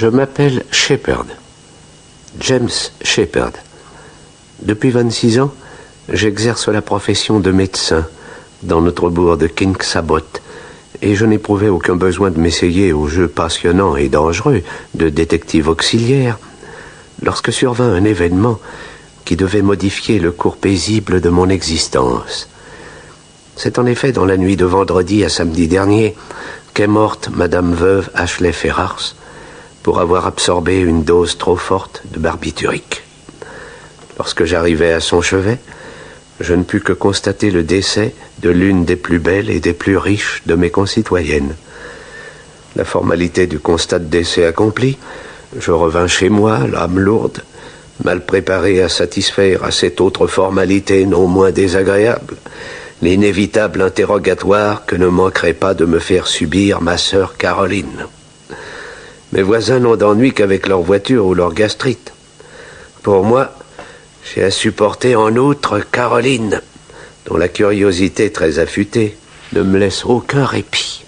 Je m'appelle Shepherd, James Shepherd. Depuis 26 ans, j'exerce la profession de médecin dans notre bourg de King Sabot, et je n'éprouvais aucun besoin de m'essayer au jeu passionnant et dangereux de détective auxiliaire lorsque survint un événement qui devait modifier le cours paisible de mon existence. C'est en effet dans la nuit de vendredi à samedi dernier qu'est morte Madame veuve Ashley Ferrars pour avoir absorbé une dose trop forte de barbiturique. Lorsque j'arrivai à son chevet, je ne pus que constater le décès de l'une des plus belles et des plus riches de mes concitoyennes. La formalité du constat de décès accompli, je revins chez moi, l'âme lourde, mal préparé à satisfaire à cette autre formalité non moins désagréable, l'inévitable interrogatoire que ne manquerait pas de me faire subir ma sœur Caroline. Mes voisins n'ont d'ennui qu'avec leur voiture ou leur gastrite. Pour moi, j'ai à supporter en outre Caroline, dont la curiosité très affûtée ne me laisse aucun répit.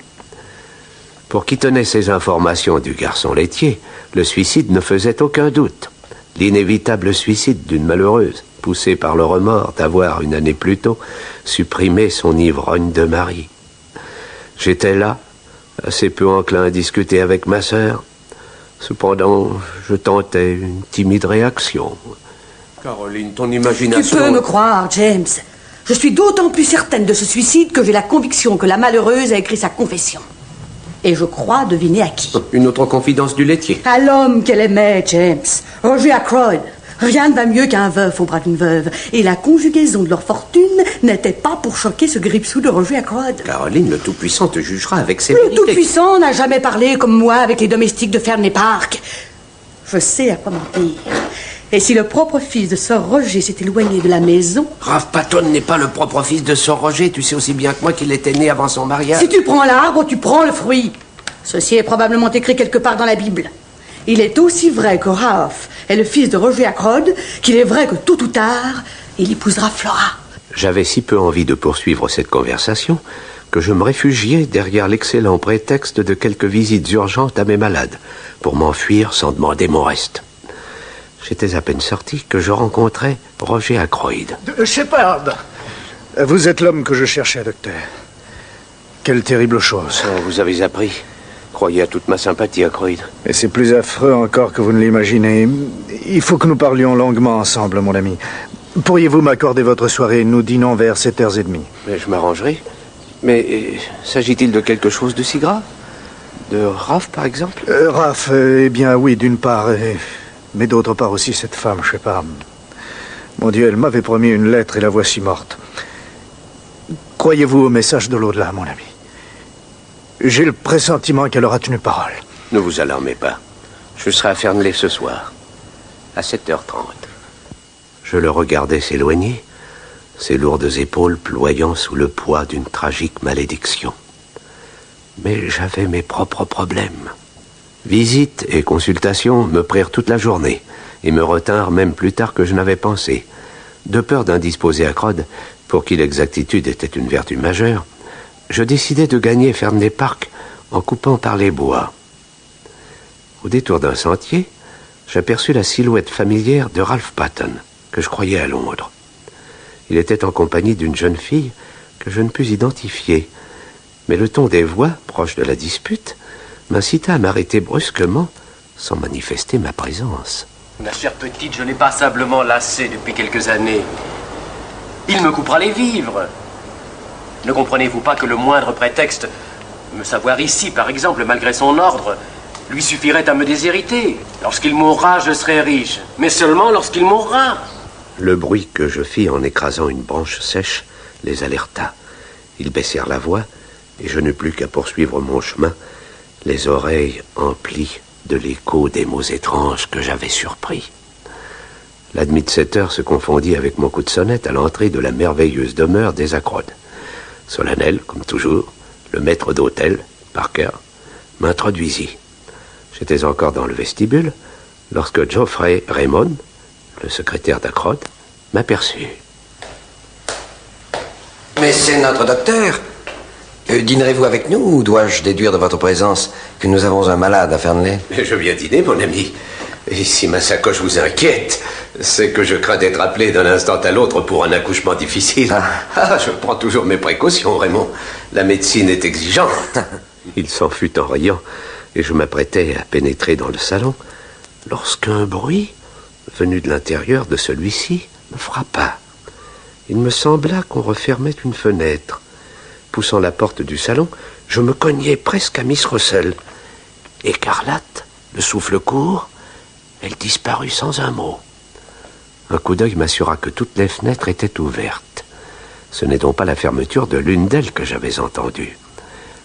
Pour qui tenait ces informations du garçon laitier, le suicide ne faisait aucun doute. L'inévitable suicide d'une malheureuse, poussée par le remords d'avoir, une année plus tôt, supprimé son ivrogne de mari. J'étais là, assez peu enclin à discuter avec ma sœur. Cependant, je tentais une timide réaction. Caroline, ton imagination... Tu peux me croire, James. Je suis d'autant plus certaine de ce suicide que j'ai la conviction que la malheureuse a écrit sa confession. Et je crois deviner à qui. Une autre confidence du laitier. À l'homme qu'elle aimait, James. Roger Ackroyd. Rien ne va mieux qu'un veuf au bras d'une veuve. Et la conjugaison de leur fortune n'était pas pour choquer ce gripsou de Roger Ackroyd. Caroline, le Tout-Puissant te jugera avec sévérité. Le Tout-Puissant n'a jamais parlé comme moi avec les domestiques de Fernley Park. Je sais à quoi mentir. Et si le propre fils de Sir Roger s'est éloigné de la maison... Ralph Patton n'est pas le propre fils de Sir Roger. Tu sais aussi bien que moi qu'il était né avant son mariage. Si tu prends l'arbre, tu prends le fruit. Ceci est probablement écrit quelque part dans la Bible. Il est aussi vrai que Ralph est le fils de Roger Ackroyd qu'il est vrai que tôt ou tard, il épousera Flora. J'avais si peu envie de poursuivre cette conversation que je me réfugiais derrière l'excellent prétexte de quelques visites urgentes à mes malades pour m'enfuir sans demander mon reste. J'étais à peine sorti que je rencontrai Roger Ackroyd. Shepherd, vous êtes l'homme que je cherchais, docteur. Quelle terrible chose. Oh, vous avez appris. Croyez à toute ma sympathie, Ackroyd. Et c'est plus affreux encore que vous ne l'imaginez. Il faut que nous parlions longuement ensemble, mon ami. Pourriez-vous m'accorder votre soirée? Nous dînons vers 7h30. Mais je m'arrangerai. Mais s'agit-il de quelque chose de si grave? De Raph, par exemple? Raph, eh bien oui, d'une part, mais d'autre part aussi cette femme, je sais pas. Mon Dieu, elle m'avait promis une lettre et la voici morte. Croyez-vous au message de l'au-delà, mon ami? J'ai le pressentiment qu'elle aura tenu parole. Ne vous alarmez pas. Je serai à Fernley ce soir, à 7h30. Je le regardais s'éloigner, ses lourdes épaules ployant sous le poids d'une tragique malédiction. Mais j'avais mes propres problèmes. Visites et consultations me prirent toute la journée et me retinrent même plus tard que je n'avais pensé. De peur d'indisposer Ackroyd, pour qui l'exactitude était une vertu majeure, je décidai de gagner Fernley Park en coupant par les bois. Au détour d'un sentier, j'aperçus la silhouette familière de Ralph Patton, que je croyais à Londres. Il était en compagnie d'une jeune fille que je ne pus identifier, mais le ton des voix, proche de la dispute, m'incita à m'arrêter brusquement, sans manifester ma présence. Ma chère petite, je n'ai passablement lassé depuis quelques années. Il me coupera les vivres. Ne comprenez-vous pas que le moindre prétexte, me savoir ici, par exemple, malgré son ordre, lui suffirait à me déshériter? Lorsqu'il mourra, je serai riche, mais seulement lorsqu'il mourra. Le bruit que je fis en écrasant une branche sèche les alerta. Ils baissèrent la voix, et je n'eus plus qu'à poursuivre mon chemin, les oreilles emplies de l'écho des mots étranges que j'avais surpris. La demie de 7 heures se confondit avec mon coup de sonnette à l'entrée de la merveilleuse demeure des Ackroyd. Solennel, comme toujours, le maître d'hôtel, Parker, m'introduisit. J'étais encore dans le vestibule lorsque Geoffrey Raymond, le secrétaire d'Ackroyd, m'aperçut. Mais c'est notre docteur. Dînerez-vous avec nous ou dois-je déduire de votre présence que nous avons un malade à Fernley? Mais je viens dîner, mon ami. Et si ma sacoche vous inquiète, c'est que je crains d'être appelé d'un instant à l'autre pour un accouchement difficile. Je prends toujours mes précautions, Raymond. La médecine est exigeante. Il s'en fut en riant, et je m'apprêtais à pénétrer dans le salon, lorsqu'un bruit, venu de l'intérieur de celui-ci, me frappa. Il me sembla qu'on refermait une fenêtre. Poussant la porte du salon, je me cognai presque à Miss Russell. Écarlate, le souffle court, elle disparut sans un mot. Un coup d'œil m'assura que toutes les fenêtres étaient ouvertes. Ce n'est donc pas la fermeture de l'une d'elles que j'avais entendue.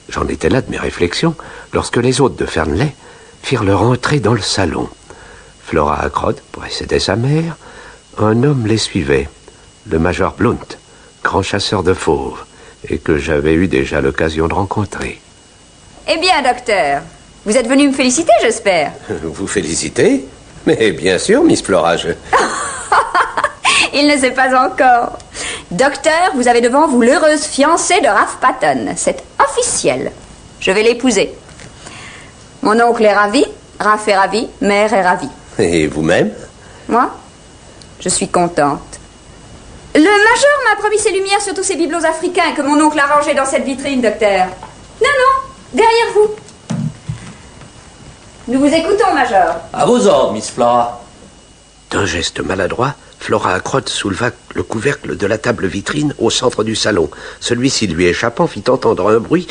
J'en étais là de mes réflexions lorsque les hôtes de Fernley firent leur entrée dans le salon. Flora Ackroyd précédait sa mère. Un homme les suivait, le major Blount, grand chasseur de fauves, et que j'avais eu déjà l'occasion de rencontrer. Eh bien, docteur, vous êtes venu me féliciter, j'espère. Vous féliciter? Mais bien sûr, Miss Flora, Il ne sait pas encore. Docteur, vous avez devant vous l'heureuse fiancée de Raph Patton. C'est officiel. Je vais l'épouser. Mon oncle est ravi, Raph est ravi, mère est ravie. Et vous-même? Moi, je suis contente. Le major m'a promis ses lumières sur tous ces bibelots africains que mon oncle a rangés dans cette vitrine, docteur. Non, derrière vous. Nous vous écoutons, major. À vos ordres, Miss Flora. D'un geste maladroit, Flora Ackroyd souleva le couvercle de la table vitrine au centre du salon. Celui-ci lui échappant fit entendre un bruit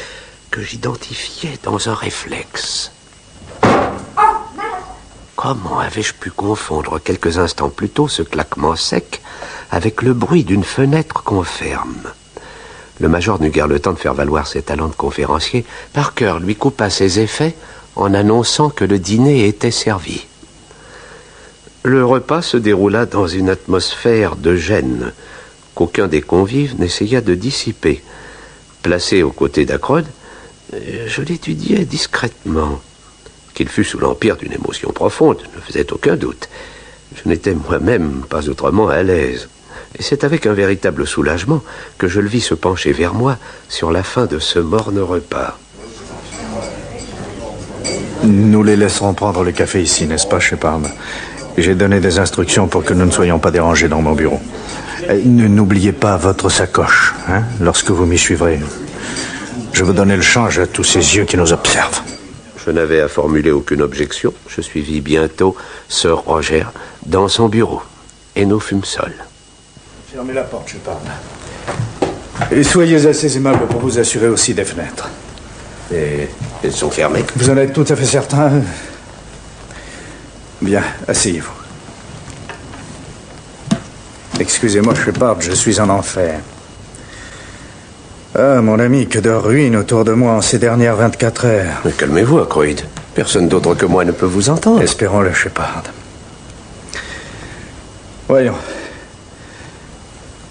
que j'identifiais dans un réflexe. Comment avais-je pu confondre quelques instants plus tôt ce claquement sec avec le bruit d'une fenêtre qu'on ferme? Le major n'eut guère le temps de faire valoir ses talents de conférencier. Parker lui coupa ses effets en annonçant que le dîner était servi. Le repas se déroula dans une atmosphère de gêne qu'aucun des convives n'essaya de dissiper. Placé aux côtés d'Ackroyd, je l'étudiais discrètement. Qu'il fût sous l'empire d'une émotion profonde ne faisait aucun doute. Je n'étais moi-même pas autrement à l'aise. Et c'est avec un véritable soulagement que je le vis se pencher vers moi sur la fin de ce morne repas. Nous les laisserons prendre le café ici, n'est-ce pas, Shepard? J'ai donné des instructions pour que nous ne soyons pas dérangés dans mon bureau. N'oubliez pas votre sacoche, lorsque vous m'y suivrez. Je veux donner le change à tous ces yeux qui nous observent. Je n'avais à formuler aucune objection. Je suivis bientôt Sir Roger dans son bureau. Et nous fûmes seuls. Fermez la porte, Shepard. Et soyez assez aimable pour vous assurer aussi des fenêtres. Et elles sont fermées? Vous en êtes tout à fait certain? Bien, asseyez-vous. Excusez-moi, Shepard, je suis en enfer. Ah, mon ami, que de ruines autour de moi en ces dernières 24 heures. Mais calmez-vous, Ackroyd. Personne d'autre que moi ne peut vous entendre. Espérons-le, Shepard. Voyons.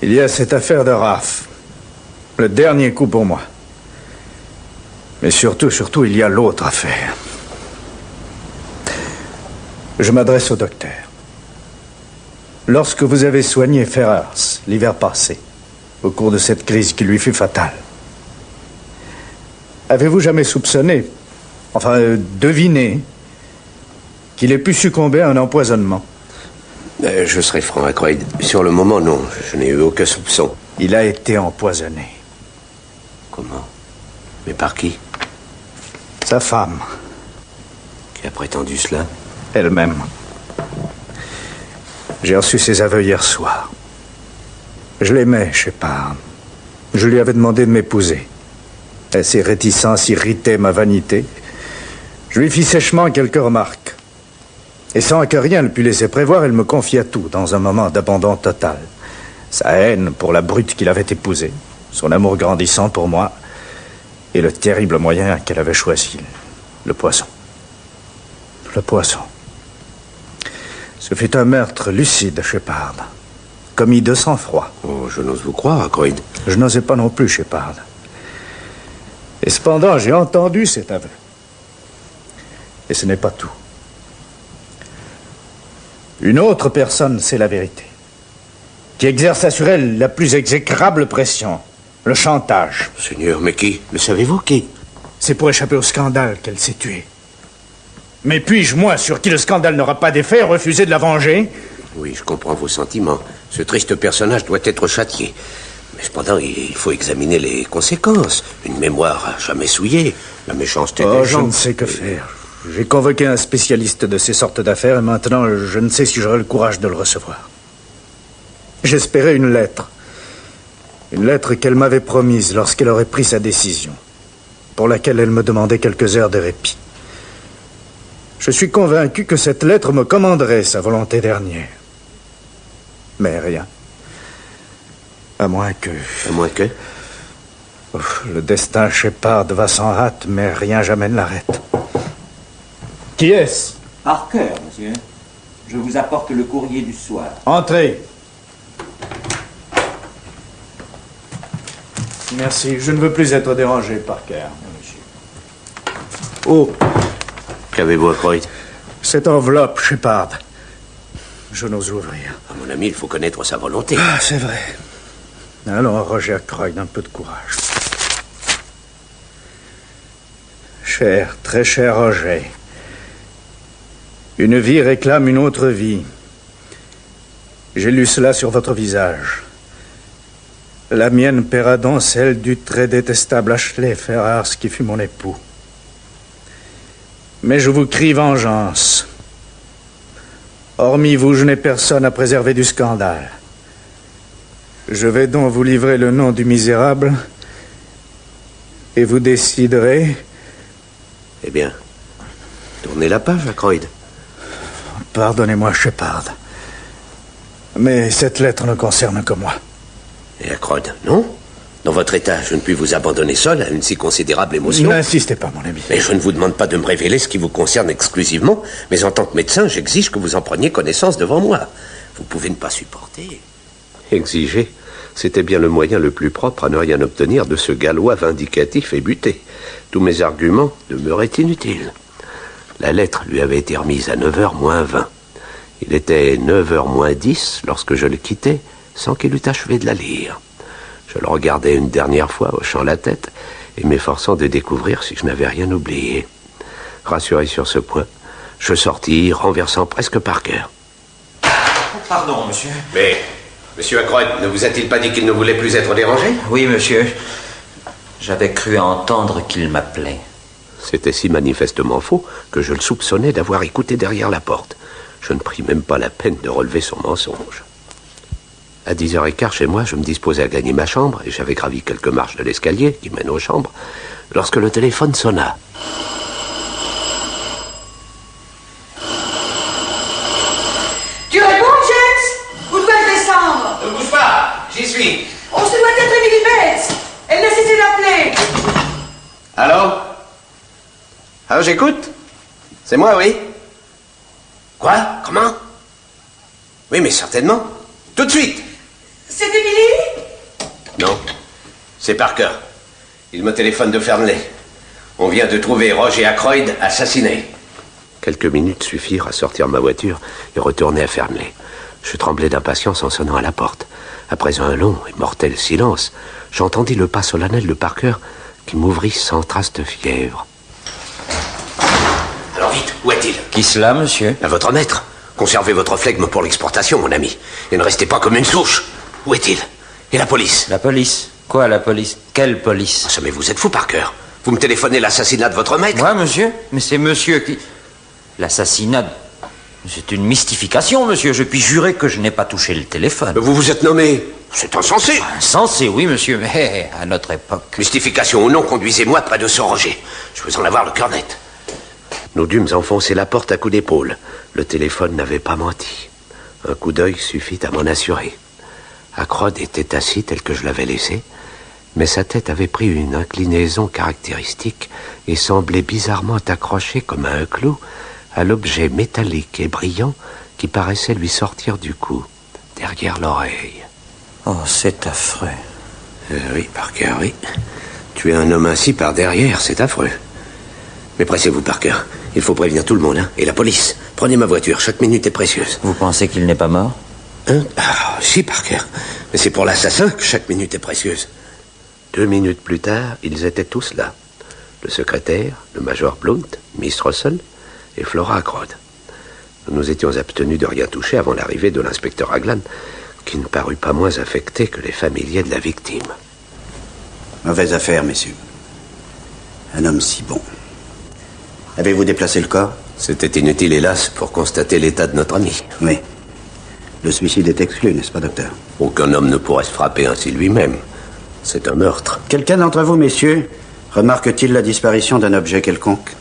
Il y a cette affaire de Raph. Le dernier coup pour moi. Mais surtout, il y a l'autre affaire. Je m'adresse au docteur. Lorsque vous avez soigné Ferrars l'hiver passé, au cours de cette crise qui lui fut fatale, avez-vous jamais soupçonné, deviné, qu'il ait pu succomber à un empoisonnement? Je serai franc, Ackroyd. Sur le moment, non. Je n'ai eu aucun soupçon. Il a été empoisonné. Comment? Mais par qui? Sa femme. Qui a prétendu cela? Elle-même. J'ai reçu ses aveux hier soir. Je l'aimais, Shepard. Je lui avais demandé de m'épouser. Et ses réticences irritaient ma vanité. Je lui fis sèchement quelques remarques. Et sans que rien ne pût laisser prévoir, elle me confia tout dans un moment d'abandon total. Sa haine pour la brute qu'il avait épousée, son amour grandissant pour moi, et le terrible moyen qu'elle avait choisi, le poison. Le poison. Ce fut un meurtre lucide, Shepard, commis de sang-froid. Oh, je n'ose vous croire, Ackroyd. Je n'osais pas non plus, Shepard. Et cependant, j'ai entendu cet aveu. Et ce n'est pas tout. Une autre personne sait la vérité, qui exerce sur elle la plus exécrable pression. Le chantage. Seigneur, mais qui? Le savez-vous qui? C'est pour échapper au scandale qu'elle s'est tuée. Mais puis-je, moi, sur qui le scandale n'aura pas d'effet, refuser de la venger? Oui, je comprends vos sentiments. Ce triste personnage doit être châtié. Mais cependant, il faut examiner les conséquences. Une mémoire jamais souillée, la méchanceté des gens... Je ne sais que faire. J'ai convoqué un spécialiste de ces sortes d'affaires et maintenant, je ne sais si j'aurai le courage de le recevoir. J'espérais une lettre. Une lettre qu'elle m'avait promise lorsqu'elle aurait pris sa décision, pour laquelle elle me demandait quelques heures de répit. Je suis convaincu que cette lettre me commanderait sa volonté dernière. Mais rien. À moins que... À moins que? Le destin Shepard va sans hâte, mais rien jamais ne l'arrête. Qui est-ce? Parker, monsieur. Je vous apporte le courrier du soir. Entrez. Merci, je ne veux plus être dérangé, Parker. Monsieur. Oh, Qu'avez-vous, Ackroyd? cette enveloppe, Shepard. Je n'ose l'ouvrir. À mon ami, il faut connaître sa volonté. Ah, c'est vrai. Allons, Roger Ackroyd, un peu de courage. Cher, très cher Roger, une vie réclame une autre vie. J'ai lu cela sur votre visage. La mienne paiera donc celle du très détestable Ashley Ferrars qui fut mon époux. Mais je vous crie vengeance. Hormis vous, je n'ai personne à préserver du scandale. Je vais donc vous livrer le nom du misérable et vous déciderez... Eh bien, tournez la page, Ackroyd. Pardonnez-moi, Shepard. Mais cette lettre ne concerne que moi. Et Ackroyd, non? Dans votre état, je ne puis vous abandonner seul à une si considérable émotion. N'insistez pas, mon ami. Mais je ne vous demande pas de me révéler ce qui vous concerne exclusivement, mais en tant que médecin, j'exige que vous en preniez connaissance devant moi. Vous pouvez ne pas supporter. Exiger, c'était bien le moyen le plus propre à ne rien obtenir de ce Gallois vindicatif et buté. Tous mes arguments demeuraient inutiles. La lettre lui avait été remise à 9h moins 20. Il était 9h moins 10 lorsque je le quittais, sans qu'il eût achevé de la lire. Je le regardais une dernière fois, hochant la tête, et m'efforçant de découvrir si je n'avais rien oublié. Rassuré sur ce point, je sortis, renversant presque Parker. Pardon, monsieur. Mais, monsieur Ackroyd, ne vous a-t-il pas dit qu'il ne voulait plus être dérangé? Oui, monsieur. J'avais cru entendre qu'il m'appelait. C'était si manifestement faux que je le soupçonnais d'avoir écouté derrière la porte. Je ne pris même pas la peine de relever son mensonge. À 10h15 chez moi, je me disposais à gagner ma chambre et j'avais gravi quelques marches de l'escalier qui mène aux chambres lorsque le téléphone sonna. Tu réponds, James? Ou dois-je descendre? Ne bouge pas, j'y suis. On se doit être Emily Bates. Elle n'a cessé d'appeler. Allô? Allô, j'écoute? C'est moi, oui. Quoi? Comment? Oui, mais certainement. Tout de suite. C'est Emily? Non, c'est Parker. Il me téléphone de Fernley. On vient de trouver Roger Ackroyd assassiné. Quelques minutes suffirent à sortir ma voiture et retourner à Fernley. Je tremblais d'impatience en sonnant à la porte. Après un long et mortel silence, j'entendis le pas solennel de Parker qui m'ouvrit sans trace de fièvre. Alors vite, où est-il? Qui cela, monsieur? À votre maître. Conservez votre flegme pour l'exportation, mon ami. Et ne restez pas comme une souche. Où est-il? Et la police? La police? Quoi, la police? Quelle police? Ah, mais vous êtes fou, Parker. Vous me téléphonez l'assassinat de votre maître? Moi, monsieur? Mais c'est monsieur qui... L'assassinat... C'est une mystification, monsieur. Je puis jurer que je n'ai pas touché le téléphone. Vous vous êtes nommé... C'est insensé. Insensé, oui, monsieur, mais à notre époque... Mystification ou non, conduisez-moi près de ce Roger. Je veux en avoir le cœur net. Nous dûmes enfoncer la porte à coups d'épaule. Le téléphone n'avait pas menti. Un coup d'œil suffit à m'en assurer. Ackroyd était assis tel que je l'avais laissé, mais sa tête avait pris une inclinaison caractéristique et semblait bizarrement accrochée comme à un clou à l'objet métallique et brillant qui paraissait lui sortir du cou, derrière l'oreille. Oh, c'est affreux. Oui, Parker, oui. Tuer un homme ainsi par derrière, c'est affreux. Mais pressez-vous, Parker. Il faut prévenir tout le monde, hein, et la police. Prenez ma voiture, chaque minute est précieuse. Vous pensez qu'il n'est pas mort? Hein? Ah, si, Parker. Mais c'est pour l'assassin que chaque minute est précieuse. 2 minutes plus tard, ils étaient tous là. Le secrétaire, le major Blount, Miss Russell et Flora Ackroyd. Nous nous étions abstenus de rien toucher avant l'arrivée de l'inspecteur Raglan, qui ne parut pas moins affecté que les familiers de la victime. Mauvaise affaire, messieurs. Un homme si bon. Avez-vous déplacé le corps? C'était inutile, hélas, pour constater l'état de notre ami. Oui. Le suicide est exclu, n'est-ce pas, docteur? Aucun homme ne pourrait se frapper ainsi lui-même. C'est un meurtre. Quelqu'un d'entre vous, messieurs, remarque-t-il la disparition d'un objet quelconque?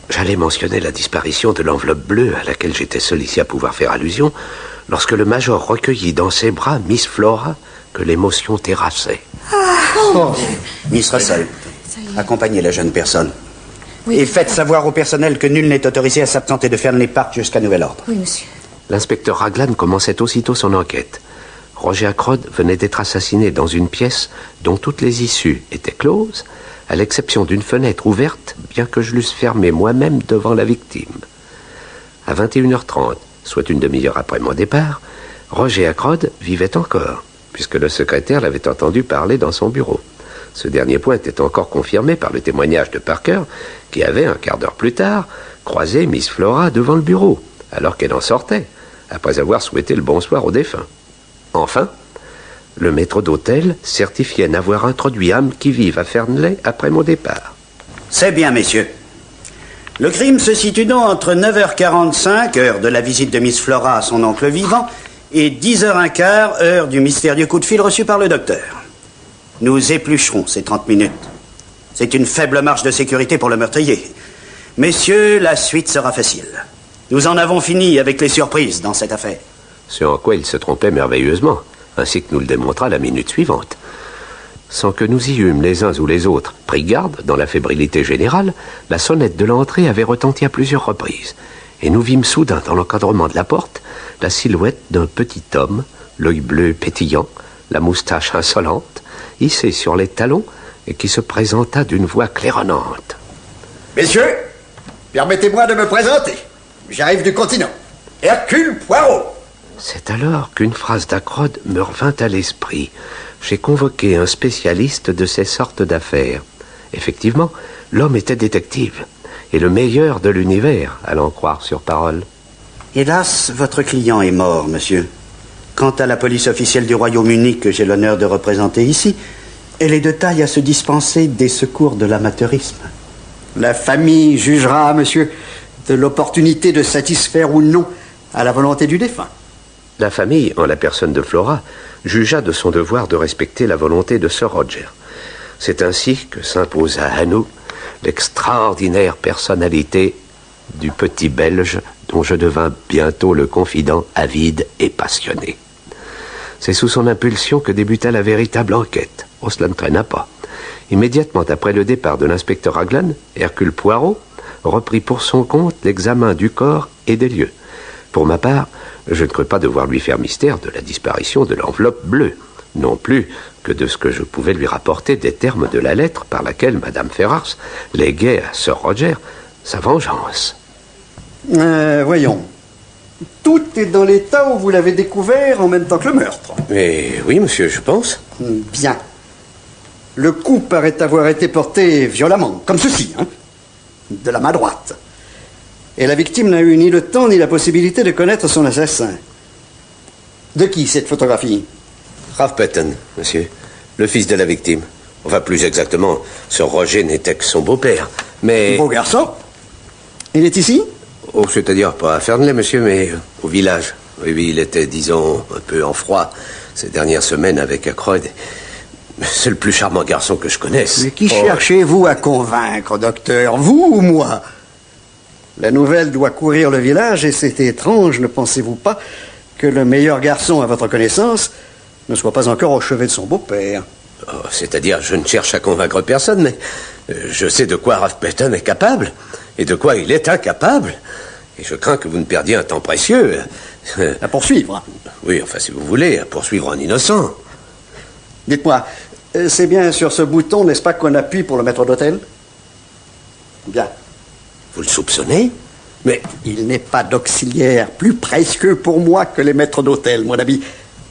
J'allais mentionner la disparition de l'enveloppe bleue à laquelle j'étais seul ici à pouvoir faire allusion, lorsque le major recueillit dans ses bras Miss Flora, que l'émotion terrassait. Miss Russell, accompagnez la jeune personne. Oui. Et faites savoir au personnel que nul n'est autorisé à s'absenter de Fernley Park jusqu'à nouvel ordre. Oui, monsieur. L'inspecteur Raglan commençait aussitôt son enquête. Roger Ackroyd venait d'être assassiné dans une pièce dont toutes les issues étaient closes, à l'exception d'une fenêtre ouverte, bien que je l'eusse fermée moi-même devant la victime. À 21h30, soit une demi-heure après mon départ, Roger Ackroyd vivait encore, puisque le secrétaire l'avait entendu parler dans son bureau. Ce dernier point était encore confirmé par le témoignage de Parker, qui avait, un quart d'heure plus tard, croisé Miss Flora devant le bureau, alors qu'elle en sortait, après avoir souhaité le bonsoir au défunt. Enfin, le maître d'hôtel certifiait n'avoir introduit âme qui vive à Fernley après mon départ. C'est bien, messieurs. Le crime se situe donc entre 9h45, heure de la visite de Miss Flora à son oncle vivant, et 10h15, heure du mystérieux coup de fil reçu par le docteur. Nous éplucherons ces 30 minutes. C'est une faible marge de sécurité pour le meurtrier. Messieurs, la suite sera facile. Nous en avons fini avec les surprises dans cette affaire. Ce en quoi il se trompait merveilleusement, ainsi que nous le démontra la minute suivante. Sans que nous y eûmes les uns ou les autres pris garde, dans la fébrilité générale, la sonnette de l'entrée avait retenti à plusieurs reprises, et nous vîmes soudain dans l'encadrement de la porte la silhouette d'un petit homme, l'œil bleu pétillant, la moustache insolente, hissé sur les talons, et qui se présenta d'une voix claironnante. Messieurs, permettez-moi de me présenter. J'arrive du continent. Hercule Poirot. C'est alors qu'une phrase d'Ackroyd me revint à l'esprit. J'ai convoqué un spécialiste de ces sortes d'affaires. Effectivement, l'homme était détective, et le meilleur de l'univers, à l'en croire sur parole. Hélas, votre client est mort, monsieur. Quant à la police officielle du Royaume-Uni que j'ai l'honneur de représenter ici, elle est de taille à se dispenser des secours de l'amateurisme. La famille jugera, monsieur, de l'opportunité de satisfaire ou non à la volonté du défunt. La famille, en la personne de Flora, jugea de son devoir de respecter la volonté de Sir Roger. C'est ainsi que s'imposa à nous l'extraordinaire personnalité du petit Belge dont je devins bientôt le confident avide et passionné. C'est sous son impulsion que débuta la véritable enquête. Oh, cela ne traîna pas. Immédiatement après le départ de l'inspecteur Raglan, Hercule Poirot reprit pour son compte l'examen du corps et des lieux. Pour ma part, je ne crus pas devoir lui faire mystère de la disparition de l'enveloppe bleue, non plus que de ce que je pouvais lui rapporter des termes de la lettre par laquelle Madame Ferrars léguait à Sir Roger sa vengeance. Voyons. Tout est dans l'état où vous l'avez découvert en même temps que le meurtre. Mais oui, monsieur, je pense. Bien. Le coup paraît avoir été porté violemment, comme ceci, hein, de la main droite. Et la victime n'a eu ni le temps ni la possibilité de connaître son assassin. De qui cette photographie? Ralph Patton, monsieur, le fils de la victime. Enfin, plus exactement, Sir Roger n'était que son beau-père, mais... Beau garçon? Il est ici? Oh, c'est-à-dire pas à Fernley, monsieur, mais au village. Oui, il était, disons, un peu en froid ces dernières semaines avec Ackroyd. C'est le plus charmant garçon que je connaisse. Mais qui cherchez-vous à convaincre, docteur? Vous ou moi? La nouvelle doit courir le village et c'est étrange, ne pensez-vous pas, que le meilleur garçon à votre connaissance ne soit pas encore au chevet de son beau-père? Oh, c'est-à-dire, je ne cherche à convaincre personne, mais je sais de quoi Ralph Patton est capable et de quoi il est incapable. Et je crains que vous ne perdiez un temps précieux. À poursuivre? Oui, enfin, si vous voulez, à poursuivre un innocent. Dites-moi, c'est bien sur ce bouton, n'est-ce pas, qu'on appuie pour le maître d'hôtel? Bien. Vous le soupçonnez? Mais... Il n'est pas d'auxiliaire plus précieux pour moi que les maîtres d'hôtel, mon ami.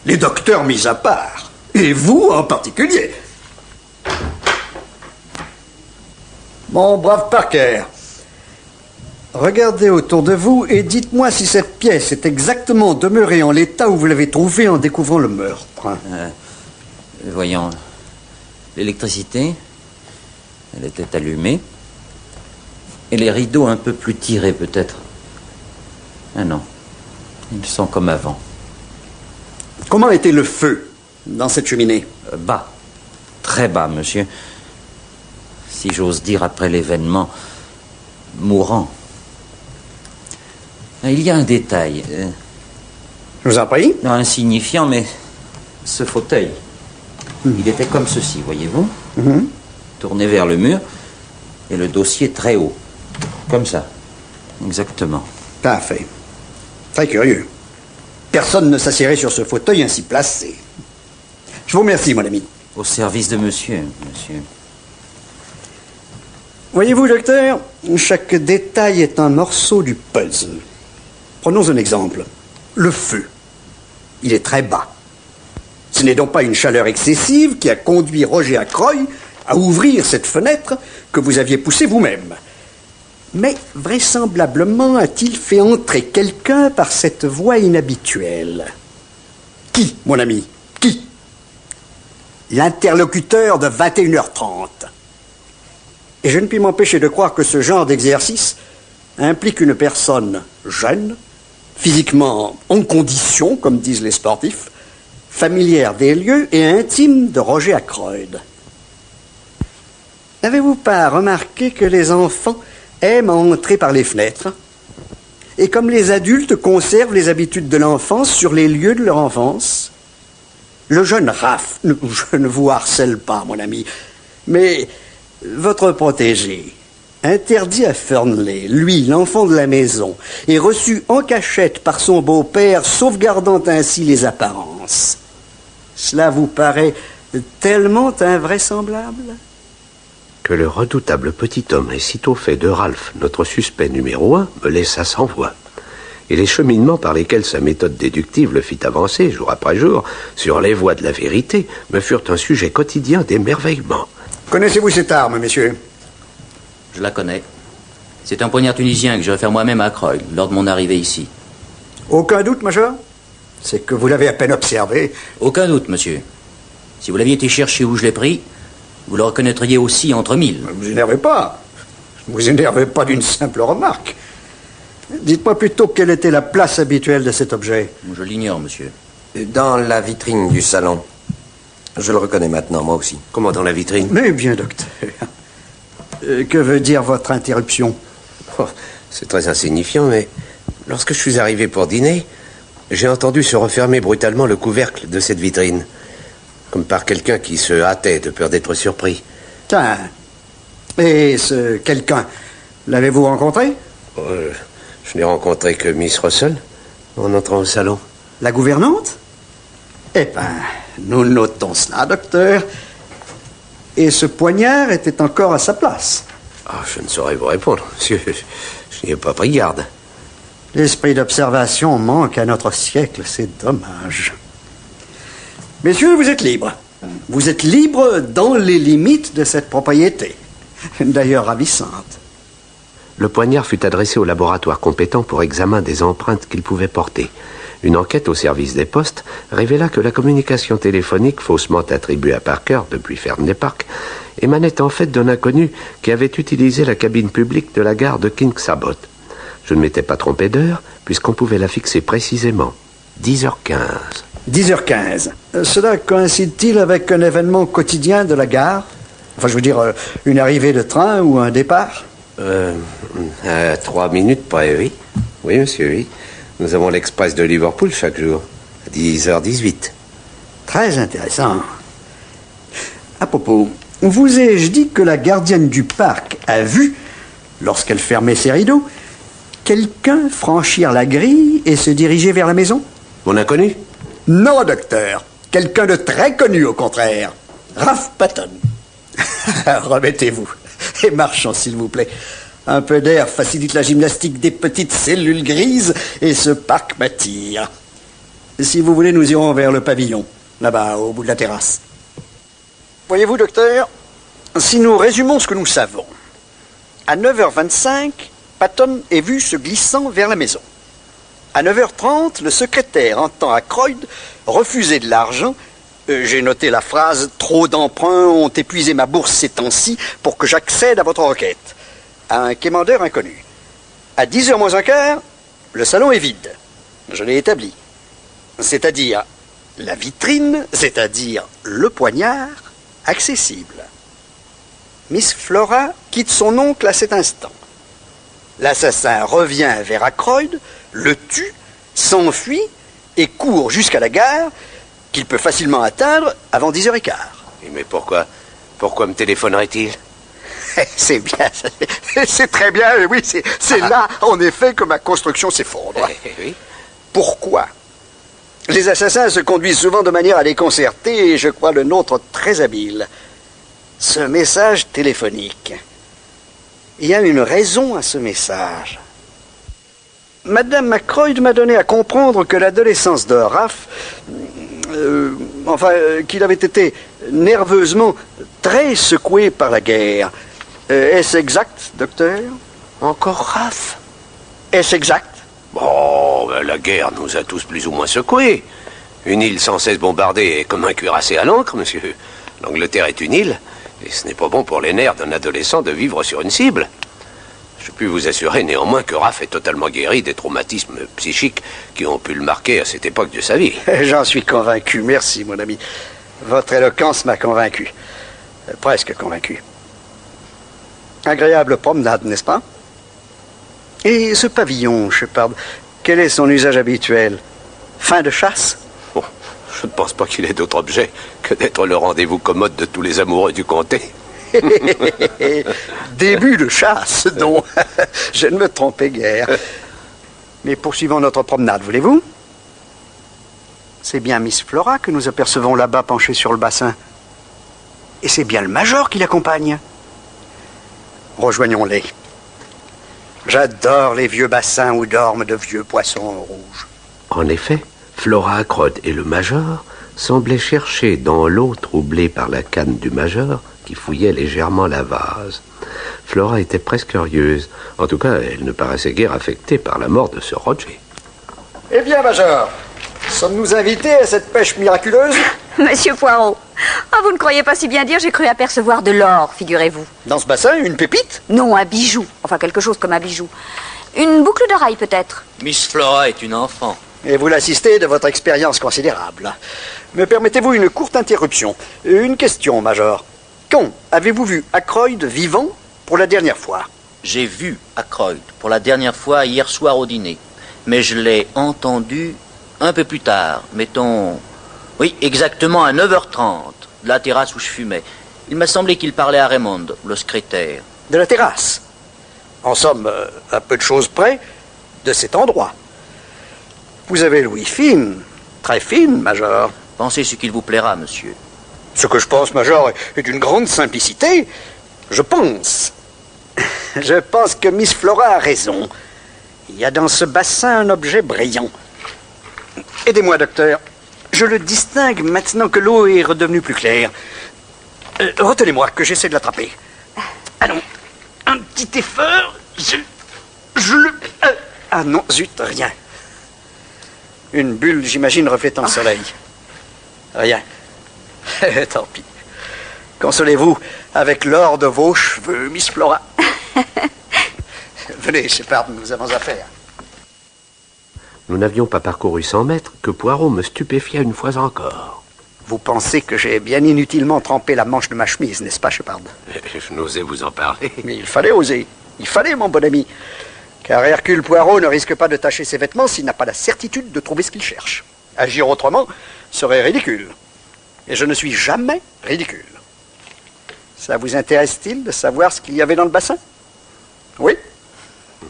Les docteurs mis à part. Et vous en particulier. Mon brave Parker, regardez autour de vous et dites-moi si cette pièce est exactement demeurée en l'état où vous l'avez trouvée en découvrant le meurtre. Voyons. L'électricité, elle était allumée. Et les rideaux un peu plus tirés, peut-être. Ah non. Ils sont comme avant. Comment était le feu dans cette cheminée? Bas. Très bas, monsieur. Si j'ose dire après l'événement, mourant. Il y a un détail. Je vous en prie. Non, insignifiant, mais ce fauteuil, il était comme ceci, voyez-vous, tourné vers le mur, et le dossier très haut. Comme ça. Exactement. Parfait. Très curieux. Personne ne s'assierait sur ce fauteuil ainsi placé. Je vous remercie, mon ami. Au service de monsieur. Voyez-vous, docteur, chaque détail est un morceau du puzzle. Prenons un exemple. Le feu. Il est très bas. Ce n'est donc pas une chaleur excessive qui a conduit Roger Ackroyd à ouvrir cette fenêtre que vous aviez poussée vous-même. Mais vraisemblablement a-t-il fait entrer quelqu'un par cette voie inhabituelle. Qui, mon ami? Qui? L'interlocuteur de 21h30. Et je ne puis m'empêcher de croire que ce genre d'exercice implique une personne jeune, physiquement en condition, comme disent les sportifs, familière des lieux et intime de Roger Ackroyd. N'avez-vous pas remarqué que les enfants aiment entrer par les fenêtres? Et comme les adultes conservent les habitudes de l'enfance sur les lieux de leur enfance? Le jeune Raph, je ne vous harcèle pas, mon ami, mais votre protégé, interdit à Fernley, lui, l'enfant de la maison, et reçu en cachette par son beau-père, sauvegardant ainsi les apparences. Cela vous paraît tellement invraisemblable? Que le redoutable petit homme ait sitôt fait de Ralph notre suspect numéro 1 me laissa sans voix. Et les cheminements par lesquels sa méthode déductive le fit avancer, jour après jour, sur les voies de la vérité, me furent un sujet quotidien d'émerveillement. Connaissez-vous cette arme, messieurs? Je la connais. C'est un poignard tunisien que j'ai offert moi-même à Ackroyd lors de mon arrivée ici. Aucun doute, major? C'est que vous l'avez à peine observé. Aucun doute, monsieur. Si vous l'aviez été chercher où je l'ai pris, vous le reconnaîtriez aussi entre mille. Ne vous énervez pas. Ne vous énervez pas d'une simple remarque. Dites-moi plutôt quelle était la place habituelle de cet objet. Je l'ignore, monsieur. Dans la vitrine du salon. Je le reconnais maintenant, moi aussi. Comment dans la vitrine? Mais bien, docteur. Que veut dire votre interruption? Oh, c'est très insignifiant, mais lorsque je suis arrivé pour dîner, j'ai entendu se refermer brutalement le couvercle de cette vitrine, comme par quelqu'un qui se hâtait de peur d'être surpris. Tiens. Et ce quelqu'un, l'avez-vous rencontré? Je n'ai rencontré que Miss Russell en entrant au salon. La gouvernante? Eh bien, nous notons cela, docteur. Et ce poignard était encore à sa place. Je ne saurais vous répondre, monsieur. Je n'y ai pas pris garde. L'esprit d'observation manque à notre siècle, c'est dommage. Messieurs, vous êtes libres. Vous êtes libres dans les limites de cette propriété. D'ailleurs ravissante. Le poignard fut adressé au laboratoire compétent pour examen des empreintes qu'il pouvait porter. Une enquête au service des postes révéla que la communication téléphonique faussement attribuée à Parker depuis Fernley Park émanait en fait d'un inconnu qui avait utilisé la cabine publique de la gare de King's Abbot. Je ne m'étais pas trompé d'heure, puisqu'on pouvait la fixer précisément. 10h15. 10h15. Cela coïncide-t-il avec un événement quotidien de la gare? Enfin, je veux dire, une arrivée de train ou un départ? À 3 minutes près, oui. Oui, monsieur, oui. Nous avons l'Express de Liverpool chaque jour, à 10h18. Très intéressant. À propos, vous ai-je dit que la gardienne du parc a vu, lorsqu'elle fermait ses rideaux, quelqu'un franchir la grille et se diriger vers la maison? Mon inconnu? Non, docteur. Quelqu'un de très connu, au contraire. Ralph Patton. Remettez-vous. Et marchons, s'il vous plaît. Un peu d'air facilite la gymnastique des petites cellules grises et ce parc m'attire. Si vous voulez, nous irons vers le pavillon, là-bas, au bout de la terrasse. Voyez-vous, docteur, si nous résumons ce que nous savons, À 9h25, Patton est vu se glissant vers la maison. À 9h30, le secrétaire entend Ackroyd refuser de l'argent. J'ai noté la phrase « Trop d'emprunts ont épuisé ma bourse ces temps-ci pour que j'accède à votre requête » à un quémandeur inconnu. À 10h moins un quart, le salon est vide. Je l'ai établi. C'est-à-dire la vitrine, c'est-à-dire le poignard, accessible. Miss Flora quitte son oncle à cet instant. L'assassin revient vers Ackroyd, le tue, s'enfuit et court jusqu'à la gare qu'il peut facilement atteindre avant 10h15. Mais pourquoi me téléphonerait-il? C'est bien, c'est très bien, et oui, c'est là, en effet, que ma construction s'effondre. Oui. Pourquoi? Les assassins se conduisent souvent de manière à les concerter, et je crois le nôtre très habile. Ce message téléphonique. Il y a une raison à ce message. Madame Ackroyd m'a donné à comprendre que l'adolescence de Raph, qu'il avait été nerveusement très secoué par la guerre. Est-ce exact, docteur? Encore Raph? Est-ce exact? Bon, la guerre nous a tous plus ou moins secoués. Une île sans cesse bombardée est comme un cuirassé à l'encre, monsieur. L'Angleterre est une île, et ce n'est pas bon pour les nerfs d'un adolescent de vivre sur une cible. Je puis vous assurer néanmoins que Raph est totalement guéri des traumatismes psychiques qui ont pu le marquer à cette époque de sa vie. J'en suis convaincu, merci mon ami. Votre éloquence m'a convaincu. Presque convaincu. Agréable promenade, n'est-ce pas? Et ce pavillon, Shepard, quel est son usage habituel? Fin de chasse? Bon, je ne pense pas qu'il ait d'autre objet que d'être le rendez-vous commode de tous les amoureux du comté. Début de chasse, donc. Je ne me trompais guère. Mais poursuivons notre promenade, voulez-vous? C'est bien Miss Flora que nous apercevons là-bas penchée sur le bassin. Et c'est bien le major qui l'accompagne. Rejoignons-les. J'adore les vieux bassins où dorment de vieux poissons rouges. En effet, Flora Ackroyd et le major semblaient chercher dans l'eau troublée par la canne du major qui fouillait légèrement la vase. Flora était presque curieuse. En tout cas, elle ne paraissait guère affectée par la mort de Sir Roger. Eh bien, major, sommes-nous invités à cette pêche miraculeuse? Monsieur Poirot, vous ne croyez pas si bien dire, j'ai cru apercevoir de l'or, figurez-vous. Dans ce bassin, une pépite? Non, un bijou. Enfin, quelque chose comme un bijou. Une boucle d'oreille, peut-être. Miss Flora est une enfant. Et vous l'assistez de votre expérience considérable. Me permettez-vous une courte interruption? Une question, major. Quand avez-vous vu Ackroyd vivant pour la dernière fois? J'ai vu Ackroyd pour la dernière fois hier soir au dîner. Mais je l'ai entendu un peu plus tard, mettons... Oui, exactement à 9h30, de la terrasse où je fumais. Il m'a semblé qu'il parlait à Raymond, le secrétaire. De la terrasse? En somme, à peu de choses près, de cet endroit. Vous avez l'ouïe fine, très fine, major. Pensez ce qu'il vous plaira, monsieur. Ce que je pense, major, est d'une grande simplicité. Je pense. Je pense que Miss Flora a raison. Il y a dans ce bassin un objet brillant. Aidez-moi, docteur. Je le distingue maintenant que l'eau est redevenue plus claire. Retenez-moi, que j'essaie de l'attraper. Allons. Un petit effort. Je le... Ah non, zut, rien. Une bulle, j'imagine, reflétant le soleil. Rien. Tant pis. Consolez-vous avec l'or de vos cheveux, Miss Flora. Venez, Shepard, nous avons affaire. Nous n'avions pas parcouru 100 mètres que Poirot me stupéfia une fois encore. Vous pensez que j'ai bien inutilement trempé la manche de ma chemise, n'est-ce pas, Shepard? Je n'osais vous en parler. Mais il fallait oser. Il fallait, mon bon ami. Car Hercule Poirot ne risque pas de tacher ses vêtements s'il n'a pas la certitude de trouver ce qu'il cherche. Agir autrement serait ridicule. Et je ne suis jamais ridicule. Ça vous intéresse-t-il de savoir ce qu'il y avait dans le bassin? Oui?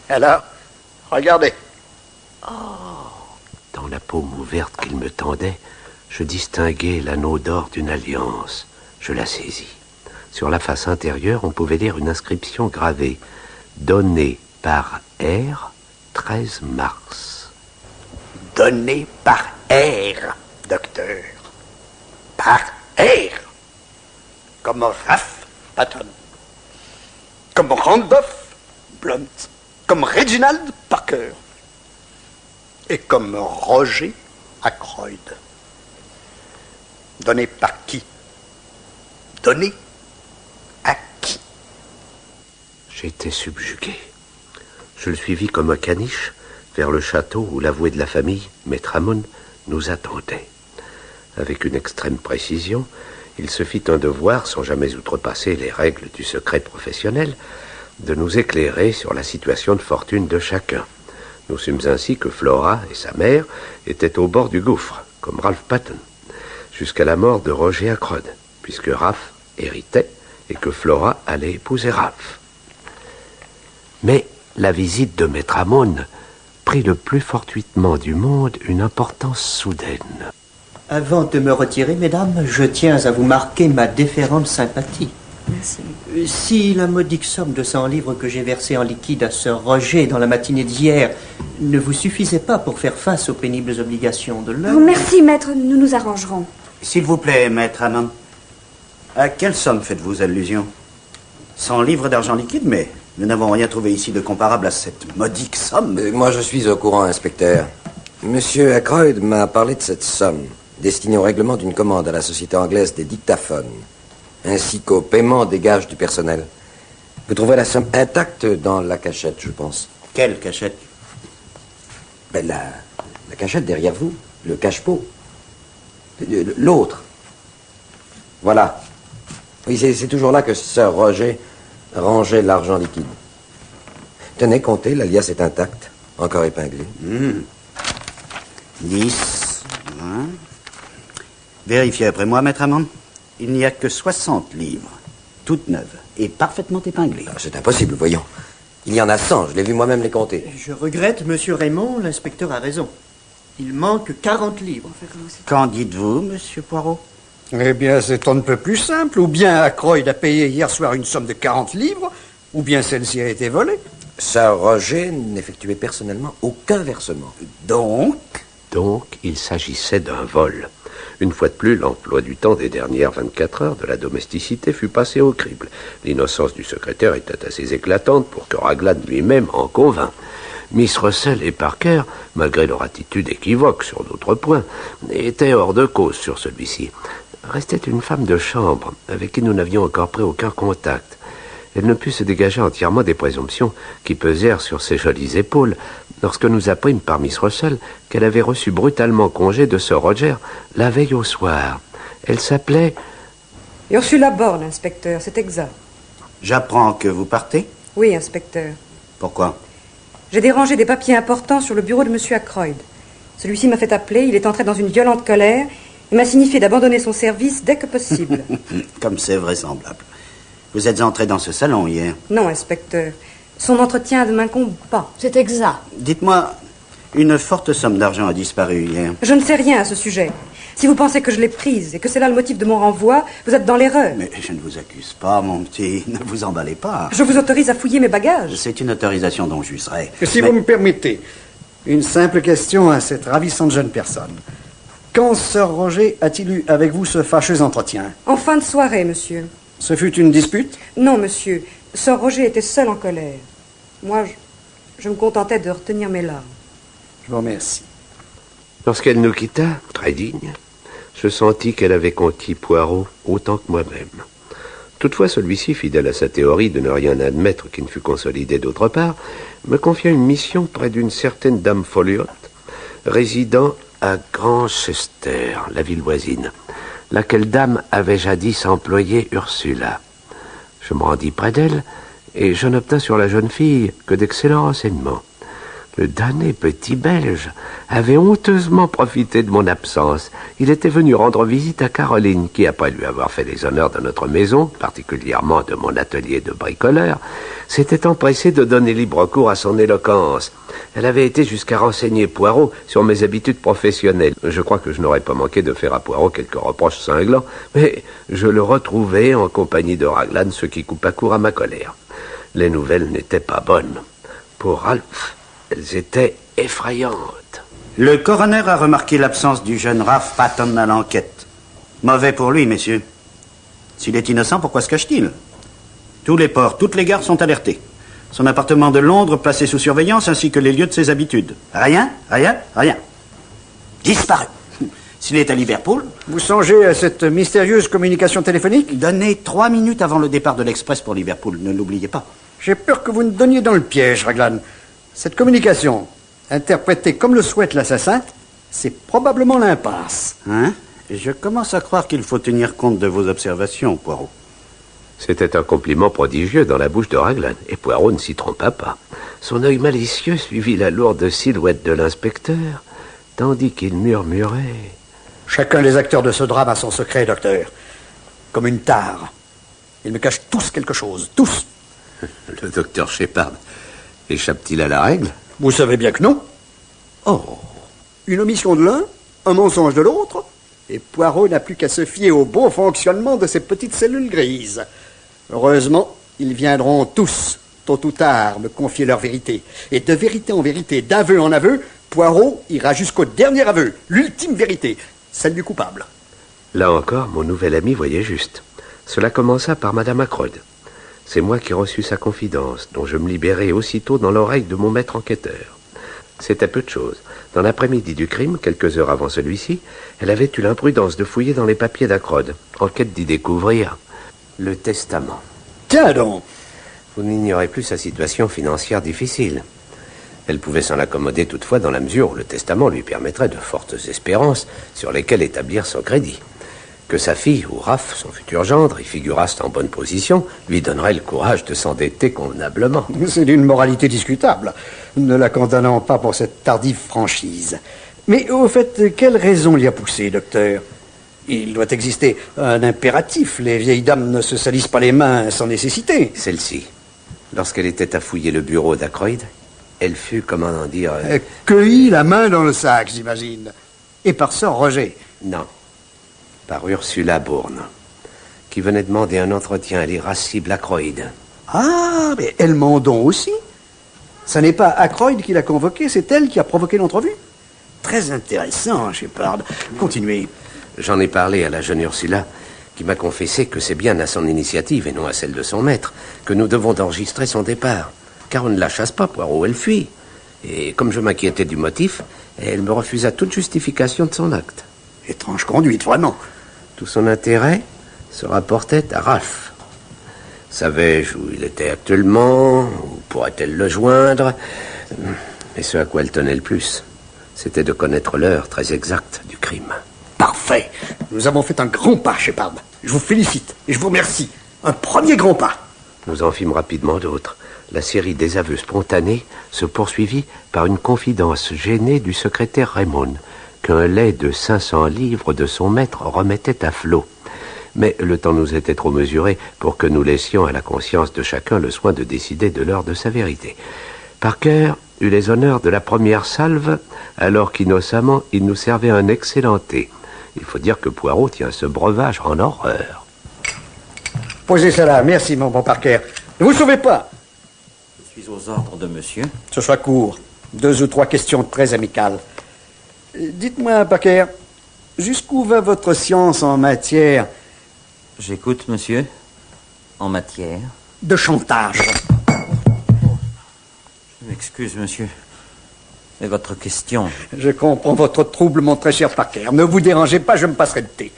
Alors, regardez. Dans la paume ouverte qu'il me tendait, je distinguai l'anneau d'or d'une alliance. Je la saisis. Sur la face intérieure, on pouvait lire une inscription gravée. Donné par R, 13 mars. Donné par R, docteur. Par R. Comme Raph Patton. Comme Randolph Blunt, comme Reginald Parker et comme Roger Ackroyd. Donné par qui? Donné à qui? J'étais subjugué. Je le suivis comme un caniche vers le château où l'avoué de la famille, Maître Hammond, nous attendait. Avec une extrême précision, il se fit un devoir, sans jamais outrepasser les règles du secret professionnel, de nous éclairer sur la situation de fortune de chacun. Nous sûmes ainsi que Flora et sa mère étaient au bord du gouffre, comme Ralph Patton, jusqu'à la mort de Roger Ackroyd, puisque Ralph héritait et que Flora allait épouser Ralph. Mais la visite de Maître Hammond prit le plus fortuitement du monde une importance soudaine. Avant de me retirer, mesdames, je tiens à vous marquer ma déférente sympathie. Merci. Si la modique somme de 100 livres que j'ai versée en liquide à Sir Roger dans la matinée d'hier ne vous suffisait pas pour faire face aux pénibles obligations de l'heure... Oh, merci, maître, nous nous arrangerons. S'il vous plaît, Maître Hammond, à quelle somme faites-vous allusion? 100 livres d'argent liquide, mais nous n'avons rien trouvé ici de comparable à cette modique somme. Moi, je suis au courant, inspecteur. Monsieur Ackroyd m'a parlé de cette somme, destinée au règlement d'une commande à la société anglaise des dictaphones, ainsi qu'au paiement des gages du personnel. Vous trouverez la somme intacte dans la cachette, je pense. Quelle cachette? Ben, la cachette derrière vous, le cache-pot. L'autre. Voilà. Oui, c'est toujours là que Sir Roger rangeait l'argent liquide. Tenez, comptez, l'alias est intact, encore épinglé. 10, 20... Vérifiez après moi, Maître Hammond. Il n'y a que 60 livres, toutes neuves et parfaitement épinglées. C'est impossible, voyons. Il y en a 100, je l'ai vu moi-même les compter. Je regrette, monsieur Raymond, l'inspecteur a raison. Il manque 40 livres. Qu'en dites-vous, monsieur Poirot? Eh bien, c'est on ne peut plus simple. Ou bien Ackroyd a payé hier soir une somme de 40 livres, ou bien celle-ci a été volée. Sir Roger n'effectuait personnellement aucun versement. Donc, il s'agissait d'un vol. Une fois de plus, l'emploi du temps des dernières 24 heures de la domesticité fut passé au crible. L'innocence du secrétaire était assez éclatante pour que Raglan lui-même en convînt. Miss Russell et Parker, malgré leur attitude équivoque sur d'autres points, étaient hors de cause sur celui-ci. Restait une femme de chambre, avec qui nous n'avions encore pris aucun contact. Elle ne put se dégager entièrement des présomptions qui pesèrent sur ses jolies épaules lorsque nous apprîmes par Miss Russell qu'elle avait reçu brutalement congé de Sir Roger la veille au soir. Elle s'appelait... Ursula Born, inspecteur, c'est exact. J'apprends que vous partez? Oui, inspecteur. Pourquoi? J'ai dérangé des papiers importants sur le bureau de M. Ackroyd. Celui-ci m'a fait appeler, il est entré dans une violente colère et m'a signifié d'abandonner son service dès que possible. Comme c'est vraisemblable. Vous êtes entré dans ce salon hier? Non, inspecteur. Son entretien ne m'incombe pas. C'est exact. Dites-moi, une forte somme d'argent a disparu hier. Je ne sais rien à ce sujet. Si vous pensez que je l'ai prise et que c'est là le motif de mon renvoi, vous êtes dans l'erreur. Mais je ne vous accuse pas, mon petit. Ne vous emballez pas. Je vous autorise à fouiller mes bagages. C'est une autorisation dont j'userai. Si vous me permettez, une simple question à cette ravissante jeune personne. Quand Sir Roger a-t-il eu avec vous ce fâcheux entretien? En fin de soirée, monsieur. Ce fut une dispute? Non, monsieur. Sir Roger était seul en colère. Moi, je me contentais de retenir mes larmes. Je vous remercie. Lorsqu'elle nous quitta, très digne, je sentis qu'elle avait conquis Poirot autant que moi-même. Toutefois, celui-ci, fidèle à sa théorie de ne rien admettre qui ne fût consolidé d'autre part, me confia une mission près d'une certaine dame Folliot, résidant à Grantchester, la ville voisine, laquelle dame avait jadis employé Ursula. Je me rendis près d'elle, et je n'obtins sur la jeune fille que d'excellents renseignements. Le damné petit Belge avait honteusement profité de mon absence. Il était venu rendre visite à Caroline, qui, après lui avoir fait les honneurs de notre maison, particulièrement de mon atelier de bricoleur, s'était empressée de donner libre cours à son éloquence. Elle avait été jusqu'à renseigner Poirot sur mes habitudes professionnelles. Je crois que je n'aurais pas manqué de faire à Poirot quelques reproches cinglants, mais je le retrouvai en compagnie de Raglan, ce qui coupa court à ma colère. Les nouvelles n'étaient pas bonnes. Pour Ralph, elles étaient effrayantes. Le coroner a remarqué l'absence du jeune Ralph Patton à l'enquête. Mauvais pour lui, messieurs. S'il est innocent, pourquoi se cache-t-il? Tous les ports, toutes les gares sont alertés. Son appartement de Londres placé sous surveillance ainsi que les lieux de ses habitudes. Rien. Disparu. S'il est à Liverpool... Vous songez à cette mystérieuse communication téléphonique? Donnée 3 minutes avant le départ de l'Express pour Liverpool, ne l'oubliez pas. J'ai peur que vous nous donniez dans le piège, Raglan. Cette communication, interprétée comme le souhaite l'assassin, c'est probablement l'impasse. Hein? Je commence à croire qu'il faut tenir compte de vos observations, Poirot. C'était un compliment prodigieux dans la bouche de Raglan, et Poirot ne s'y trompa pas. Son œil malicieux suivit la lourde silhouette de l'inspecteur, tandis qu'il murmurait... Chacun des acteurs de ce drame a son secret, docteur. Comme une tare. Ils me cachent tous quelque chose, tous. Le docteur Shepard échappe-t-il à la règle? Vous savez bien que non. Oh. Une omission de l'un, un mensonge de l'autre, et Poirot n'a plus qu'à se fier au bon fonctionnement de ces petites cellules grises. Heureusement, ils viendront tous, tôt ou tard, me confier leur vérité. Et de vérité en vérité, d'aveu en aveu, Poirot ira jusqu'au dernier aveu, l'ultime vérité, celle du coupable. Là encore, mon nouvel ami voyait juste. Cela commença par Madame Ackroyd. C'est moi qui reçus sa confidence, dont je me libérai aussitôt dans l'oreille de mon maître enquêteur. C'était peu de chose. Dans l'après-midi du crime, quelques heures avant celui-ci, elle avait eu l'imprudence de fouiller dans les papiers d'Ackroyd, en quête d'y découvrir le testament. Tiens donc! Vous n'ignorez plus sa situation financière difficile. Elle pouvait s'en accommoder toutefois dans la mesure où le testament lui permettrait de fortes espérances sur lesquelles établir son crédit. Que sa fille, ou Raph, son futur gendre, y figurassent en bonne position, lui donnerait le courage de s'endetter convenablement. C'est d'une moralité discutable, ne la condamnant pas pour cette tardive franchise. Mais au fait, quelle raison l'y a poussé, docteur? Il doit exister un impératif. Les vieilles dames ne se salissent pas les mains sans nécessité. Celle-ci, lorsqu'elle était à fouiller le bureau d'Ackroyd, elle fut, comment dire... cueillie la main dans le sac, j'imagine. Et par Sir Roger. Non. Par Ursula Bourne, qui venait demander un entretien à l'irascible Ackroyd. Ah, mais elle m'en donne aussi. Ce n'est pas Ackroyd qui l'a convoquée, c'est elle qui a provoqué l'entrevue. Très intéressant, Shepard. Continuez. J'en ai parlé à la jeune Ursula, qui m'a confessé que c'est bien à son initiative et non à celle de son maître que nous devons enregistrer son départ. Car on ne la chasse pas, Poirot, elle fuit. Et comme je m'inquiétais du motif, elle me refusa toute justification de son acte. Étrange conduite, vraiment. Tout son intérêt se rapportait à Ralph. Savais-je où il était actuellement? Où pourrait-elle le joindre? Mais ce à quoi elle tenait le plus, c'était de connaître l'heure très exacte du crime. Parfait. Nous avons fait un grand pas, Shepard. Je vous félicite et je vous remercie. Un premier grand pas. Nous en fîmes rapidement d'autres. La série des aveux spontanés se poursuivit par une confidence gênée du secrétaire Raymond, qu'un lait de 500 livres de son maître remettait à flot. Mais le temps nous était trop mesuré pour que nous laissions à la conscience de chacun le soin de décider de l'heure de sa vérité. Parker eut les honneurs de la première salve, alors qu'innocemment il nous servait un excellent thé. Il faut dire que Poirot tient ce breuvage en horreur. Posez cela, merci mon bon Parker. Ne vous sauvez pas. Je suis aux ordres de monsieur. Ce sera court. 2 ou 3 questions très amicales. Dites-moi, Parker, jusqu'où va votre science en matière... J'écoute, monsieur. En matière de chantage. Je m'excuse, monsieur. Mais votre question... Je comprends votre trouble, mon très cher Parker. Ne vous dérangez pas, je me passerai de thé.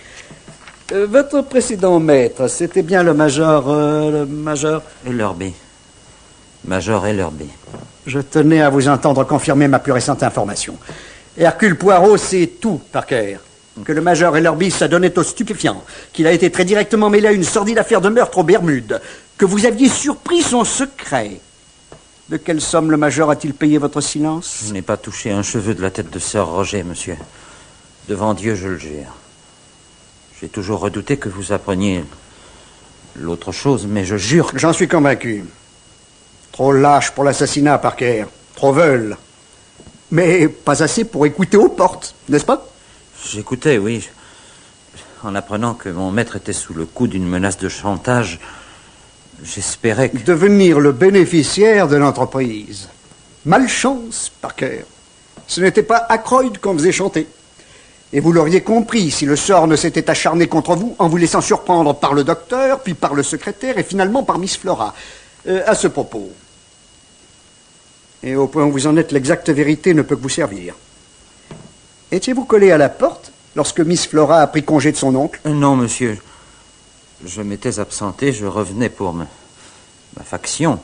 Votre précédent maître, c'était bien le major... Ellerby. Major Ellerby. Je tenais à vous entendre confirmer ma plus récente information. Hercule Poirot sait tout, Parker. Que le major Ellerby s'adonnait aux stupéfiants, qu'il a été très directement mêlé à une sordide affaire de meurtre aux Bermudes, que vous aviez surpris son secret. De quelle somme le major a-t-il payé votre silence? Je n'ai pas touché un cheveu de la tête de Sir Roger, monsieur. Devant Dieu, je le jure. J'ai toujours redouté que vous appreniez l'autre chose, mais je jure que... J'en suis convaincu. Trop lâche pour l'assassinat, Parker. Trop veule. Mais pas assez pour écouter aux portes, n'est-ce pas? J'écoutais, oui. En apprenant que mon maître était sous le coup d'une menace de chantage, j'espérais que... Devenir le bénéficiaire de l'entreprise. Malchance, Parker. Ce n'était pas Ackroyd qu'on faisait chanter. Et vous l'auriez compris si le sort ne s'était acharné contre vous en vous laissant surprendre par le docteur, puis par le secrétaire et finalement par Miss Flora. À ce propos, Et au point où vous en êtes, l'exacte vérité ne peut que vous servir. Étiez-vous collé à la porte lorsque Miss Flora a pris congé de son oncle? Non, monsieur. Je m'étais absenté, je revenais pour ma faction.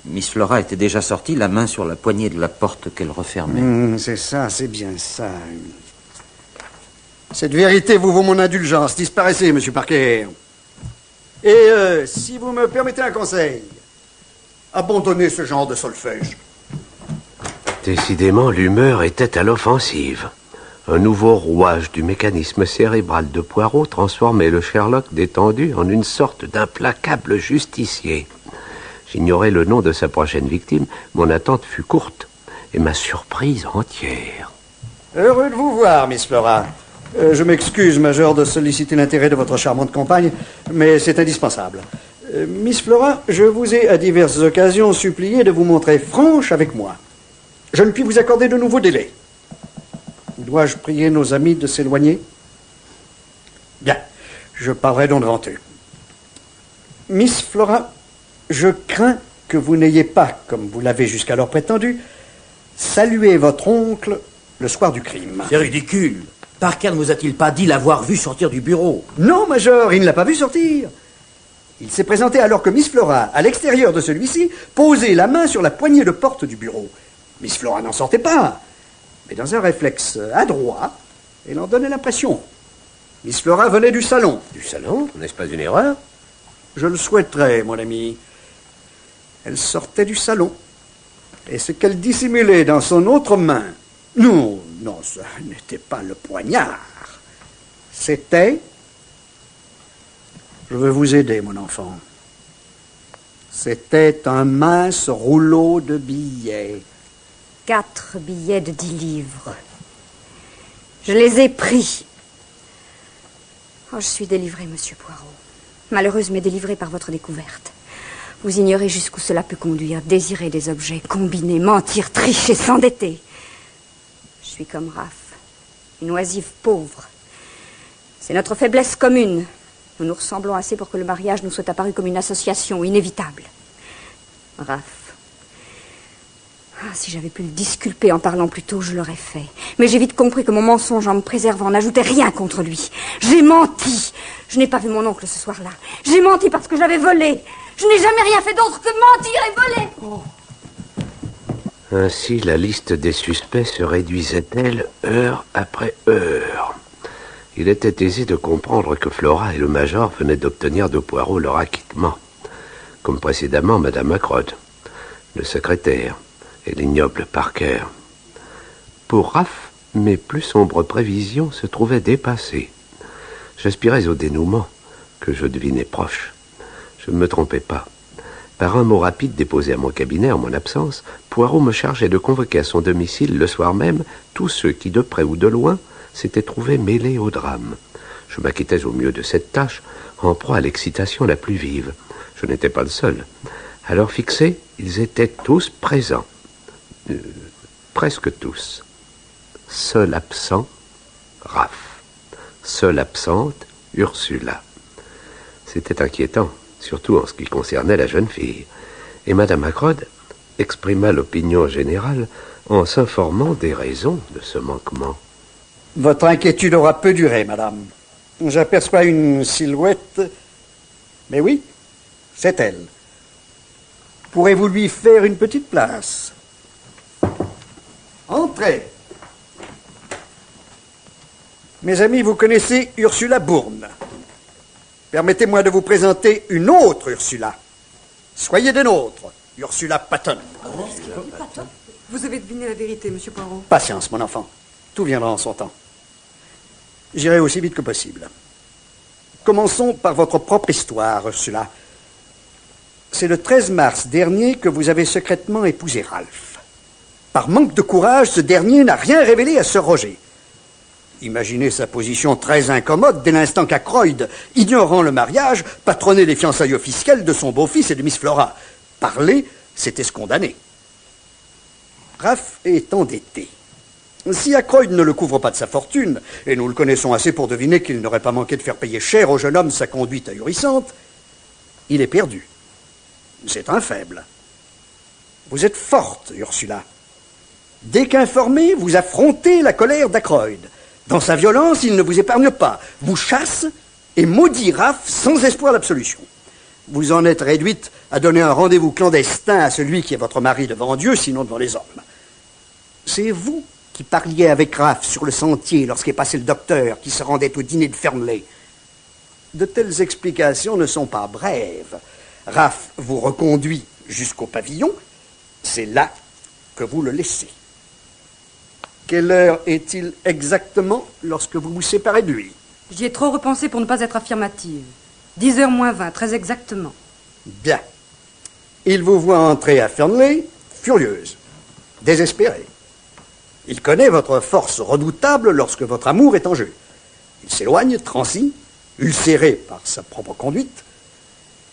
Miss Flora était déjà sortie, la main sur la poignée de la porte qu'elle refermait. C'est ça, c'est bien ça. Cette vérité vous vaut mon indulgence. Disparaissez, monsieur Parker. Et si vous me permettez un conseil, abandonnez ce genre de solfège. Décidément, l'humeur était à l'offensive. Un nouveau rouage du mécanisme cérébral de Poirot transformait le Sherlock détendu en une sorte d'implacable justicier. J'ignorais le nom de sa prochaine victime, mon attente fut courte et ma surprise entière. Heureux de vous voir, Miss Flora. Je m'excuse, Major, de solliciter l'intérêt de votre charmante compagne, mais c'est indispensable. Miss Flora, je vous ai à diverses occasions supplié de vous montrer franche avec moi. Je ne puis vous accorder de nouveaux délais. Dois-je prier nos amis de s'éloigner? Bien, je parlerai donc devant eux. Miss Flora, je crains que vous n'ayez pas, comme vous l'avez jusqu'alors prétendu, salué votre oncle le soir du crime. C'est ridicule. Parker ne vous a-t-il pas dit l'avoir vu sortir du bureau? Non, Major, il ne l'a pas vu sortir. Il s'est présenté alors que Miss Flora, à l'extérieur de celui-ci, posait la main sur la poignée de porte du bureau. Miss Flora n'en sortait pas, mais dans un réflexe adroit, elle en donnait l'impression. Miss Flora venait du salon. Du salon? N'est-ce pas une erreur? Je le souhaiterais, mon ami. Elle sortait du salon. Et ce qu'elle dissimulait dans son autre main, non, ça n'était pas le poignard. C'était... Je veux vous aider, mon enfant. C'était un mince rouleau de billets. 4 billets de 10 livres. Je les ai pris. Oh, je suis délivrée, monsieur Poirot. Malheureuse, mais délivrée par votre découverte. Vous ignorez jusqu'où cela peut conduire. Désirer des objets, combiner, mentir, tricher, s'endetter. Je suis comme Raph, une oisive pauvre. C'est notre faiblesse commune. Nous nous ressemblons assez pour que le mariage nous soit apparu comme une association inévitable. Raph. Ah, si j'avais pu le disculper en parlant plus tôt, je l'aurais fait. Mais j'ai vite compris que mon mensonge en me préservant n'ajoutait rien contre lui. J'ai menti. Je n'ai pas vu mon oncle ce soir-là. J'ai menti parce que j'avais volé. Je n'ai jamais rien fait d'autre que mentir et voler. Oh. Ainsi, la liste des suspects se réduisait-elle heure après heure. Il était aisé de comprendre que Flora et le Major venaient d'obtenir de Poirot leur acquittement, comme précédemment Madame Ackroyd, le secrétaire et l'ignoble Parker. Pour Raph, mes plus sombres prévisions se trouvaient dépassées. J'aspirais au dénouement, que je devinais proche. Je ne me trompais pas. Par un mot rapide déposé à mon cabinet en mon absence, Poirot me chargeait de convoquer à son domicile le soir même tous ceux qui, de près ou de loin, s'étaient trouvés mêlés au drame. Je m'acquittais au mieux de cette tâche, en proie à l'excitation la plus vive. Je n'étais pas le seul. À l'heure fixée, ils étaient tous présents. Presque tous. Seul absent, Raph. Seule absente, Ursula. C'était inquiétant, surtout en ce qui concernait la jeune fille. Et Madame Ackroyd exprima l'opinion générale en s'informant des raisons de ce manquement. Votre inquiétude aura peu duré, madame. J'aperçois une silhouette. Mais oui, c'est elle. Pourrez-vous lui faire une petite place? Entrez. Mes amis, vous connaissez Ursula Bourne. Permettez-moi de vous présenter une autre Ursula. Soyez des nôtres, Ursula Patton. Vous avez deviné la vérité, monsieur Poirot. Patience, mon enfant. Tout viendra en son temps. J'irai aussi vite que possible. Commençons par votre propre histoire, Ursula. C'est le 13 mars dernier que vous avez secrètement épousé Ralph. Par manque de courage, ce dernier n'a rien révélé à Sir Roger. Imaginez sa position très incommode dès l'instant qu'Ackroyd, ignorant le mariage, patronnait les fiançailles officielles de son beau-fils et de Miss Flora. Parler, c'était se condamner. Raph est endetté. Si Ackroyd ne le couvre pas de sa fortune, et nous le connaissons assez pour deviner qu'il n'aurait pas manqué de faire payer cher au jeune homme sa conduite ahurissante, il est perdu. C'est un faible. Vous êtes forte, Ursula. Dès qu'informé, vous affrontez la colère d'Ackroyd. Dans sa violence, il ne vous épargne pas. Vous chasse et maudit Raph sans espoir d'absolution. Vous en êtes réduite à donner un rendez-vous clandestin à celui qui est votre mari devant Dieu, sinon devant les hommes. C'est vous qui parliez avec Raph sur le sentier lorsqu'est passé le docteur qui se rendait au dîner de Fernley. De telles explications ne sont pas brèves. Raph vous reconduit jusqu'au pavillon. C'est là que vous le laissez. Quelle heure est-il exactement lorsque vous vous séparez de lui? J'y ai trop repensé pour ne pas être affirmative. 10h moins 20, très exactement. Bien. Il vous voit entrer à Fernley, furieuse, désespérée. Il connaît votre force redoutable lorsque votre amour est en jeu. Il s'éloigne, transi, ulcéré par sa propre conduite.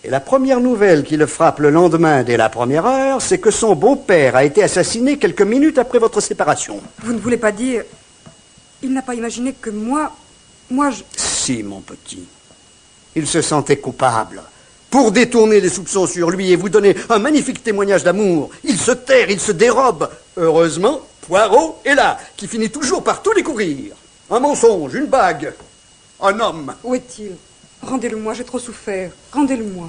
Et la première nouvelle qui le frappe le lendemain dès la première heure, c'est que son beau-père a été assassiné quelques minutes après votre séparation. Vous ne voulez pas dire... Il n'a pas imaginé que moi je... Si, mon petit. Il se sentait coupable. Pour détourner les soupçons sur lui et vous donner un magnifique témoignage d'amour, il se terre, il se dérobe. Heureusement, Poirot est là, qui finit toujours par tout découvrir. Un mensonge, une bague, un homme. Où est-il? Rendez-le-moi, j'ai trop souffert. Rendez-le-moi.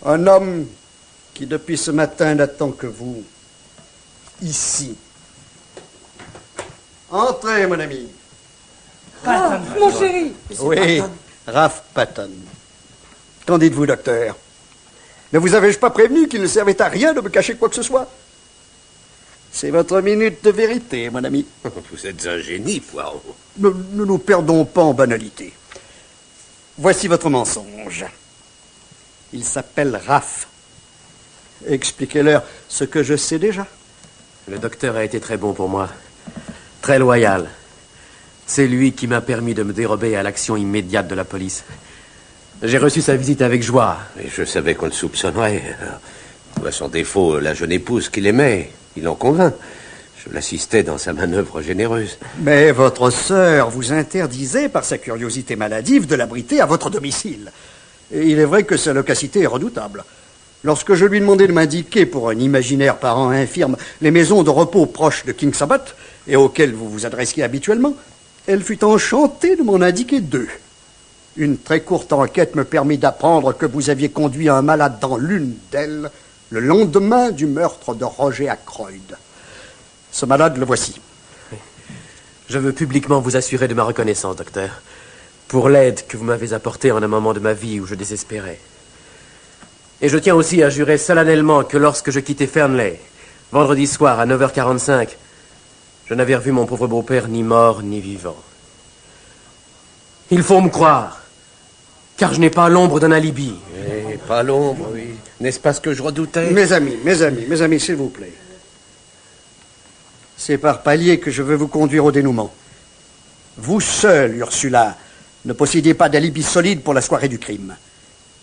Un homme qui, depuis ce matin, n'attend que vous. Ici. Entrez, mon ami. Ah, mon chéri. Oui, Raph Patton. Qu'en dites-vous, docteur? Ne vous avais-je pas prévenu qu'il ne servait à rien de me cacher quoi que ce soit? C'est votre minute de vérité, mon ami. Vous êtes un génie, Poirot. Ne nous perdons pas en banalité. Voici votre mensonge. Il s'appelle Raph. Expliquez-leur ce que je sais déjà. Le docteur a été très bon pour moi. Très loyal. C'est lui qui m'a permis de me dérober à l'action immédiate de la police. J'ai reçu sa visite avec joie. Et je savais qu'on le soupçonnerait. À son défaut, la jeune épouse qu'il aimait, il en convainc. Je l'assistais dans sa manœuvre généreuse. Mais votre sœur vous interdisait, par sa curiosité maladive, de l'abriter à votre domicile. Et il est vrai que sa locacité est redoutable. Lorsque je lui demandai de m'indiquer, pour un imaginaire parent infirme, les maisons de repos proches de King Sabbath, et auxquelles vous vous adressiez habituellement, elle fut enchantée de m'en indiquer 2. Une très courte enquête me permit d'apprendre que vous aviez conduit un malade dans l'une d'elles le lendemain du meurtre de Roger Ackroyd. Ce malade, le voici. Je veux publiquement vous assurer de ma reconnaissance, docteur, pour l'aide que vous m'avez apportée en un moment de ma vie où je désespérais. Et je tiens aussi à jurer solennellement que lorsque je quittais Fernley, vendredi soir à 9h45, je n'avais revu mon pauvre beau-père ni mort ni vivant. Il faut me croire, car je n'ai pas l'ombre d'un alibi. Eh, pas l'ombre, oui. N'est-ce pas ce que je redoutais? Mes amis, s'il vous plaît. C'est par palier que je veux vous conduire au dénouement. Vous seul, Ursula, ne possédiez pas d'alibi solide pour la soirée du crime.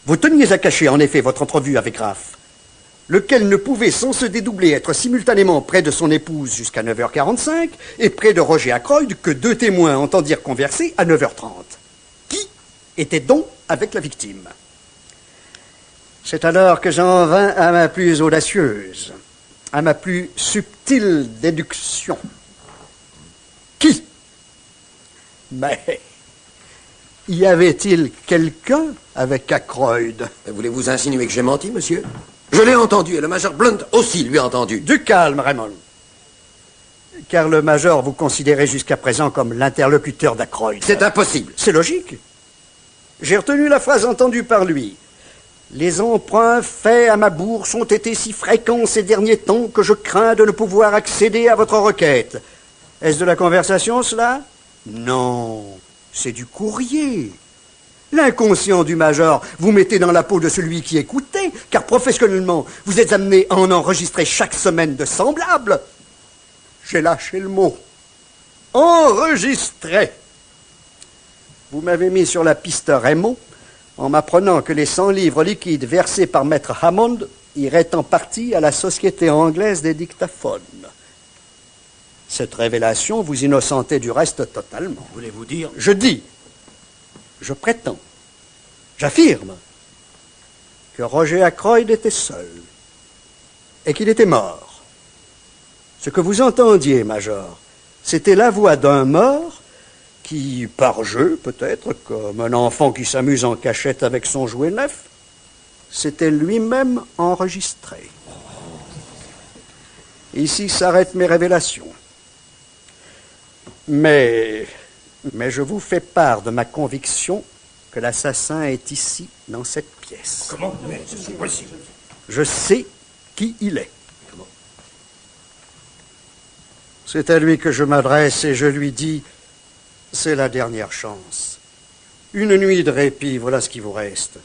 Vous teniez à cacher, en effet, votre entrevue avec Raph, lequel ne pouvait, sans se dédoubler, être simultanément près de son épouse jusqu'à 9h45 et près de Roger Ackroyd que 2 témoins entendirent converser à 9h30. Qui était donc avec la victime? C'est alors que j'en vins à ma plus audacieuse, à ma plus subtile déduction. Qui? Mais y avait-il quelqu'un avec Ackroyd? Voulez-vous insinuer que j'ai menti, monsieur? Je l'ai entendu, et le major Blunt aussi lui a entendu. Du calme, Raymond. Car le major vous considérait jusqu'à présent comme l'interlocuteur d'Ackroyd. C'est impossible. C'est logique. J'ai retenu la phrase entendue par lui. Les emprunts faits à ma bourse ont été si fréquents ces derniers temps que je crains de ne pouvoir accéder à votre requête. Est-ce de la conversation, cela? Non, c'est du courrier. L'inconscient du major vous mettez dans la peau de celui qui écoutait, car professionnellement, vous êtes amené à en enregistrer chaque semaine de semblables. J'ai lâché le mot. Enregistrer. Vous m'avez mis sur la piste Raymond en m'apprenant que les 100 livres liquides versés par maître Hammond iraient en partie à la Société anglaise des dictaphones. Cette révélation vous innocentait du reste totalement. Voulez-vous dire? Je dis, je prétends, j'affirme que Roger Ackroyd était seul. et qu'il était mort. Ce que vous entendiez, Major, c'était la voix d'un mort qui, par jeu peut-être, comme un enfant qui s'amuse en cachette avec son jouet neuf, s'était lui-même enregistré. Ici s'arrêtent mes révélations. Mais je vous fais part de ma conviction que l'assassin est ici, dans cette pièce. Comment? Mais c'est possible. Je sais qui il est. Comment? C'est à lui que je m'adresse et je lui dis, c'est la dernière chance. Une nuit de répit, voilà ce qui vous reste.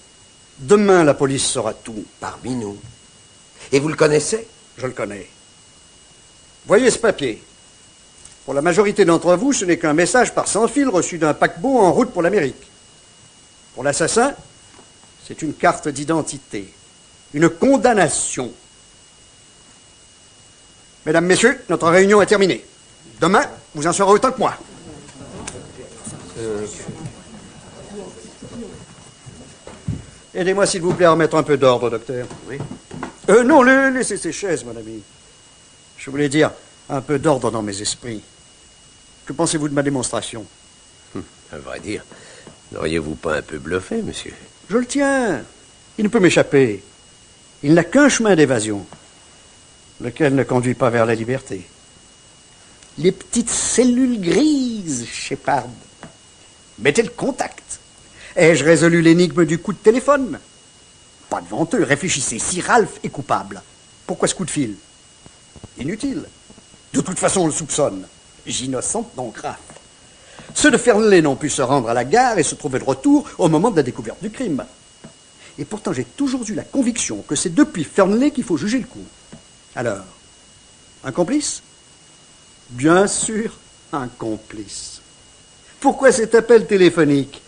Demain, la police saura tout. Parmi nous. Et vous le connaissez? Je le connais. Voyez ce papier. Pour la majorité d'entre vous, ce n'est qu'un message par sans fil reçu d'un paquebot en route pour l'Amérique. Pour l'assassin, c'est une carte d'identité, une condamnation. Mesdames, Messieurs, notre réunion est terminée. Demain, vous en saurez autant que moi. Aidez-moi, s'il vous plaît, à remettre un peu d'ordre, docteur. Oui. Non, laissez ces chaises, mon ami. Je voulais dire un peu d'ordre dans mes esprits. Que pensez-vous de ma démonstration? À vrai dire, n'auriez-vous pas un peu bluffé, monsieur? Je le tiens. Il ne peut m'échapper. Il n'a qu'un chemin d'évasion, lequel ne conduit pas vers la liberté. Les petites cellules grises, Shepard. Mettez le contact. Ai-je résolu l'énigme du coup de téléphone? Pas de venteux, réfléchissez. Si Ralph est coupable, pourquoi ce coup de fil? Inutile. De toute façon, on le soupçonne. J'innocente donc Raph. Ceux de Fernley n'ont pu se rendre à la gare et se trouver de retour au moment de la découverte du crime. Et pourtant, j'ai toujours eu la conviction que c'est depuis Fernley qu'il faut juger le coup. Alors, un complice? Bien sûr, un complice. Pourquoi cet appel téléphonique?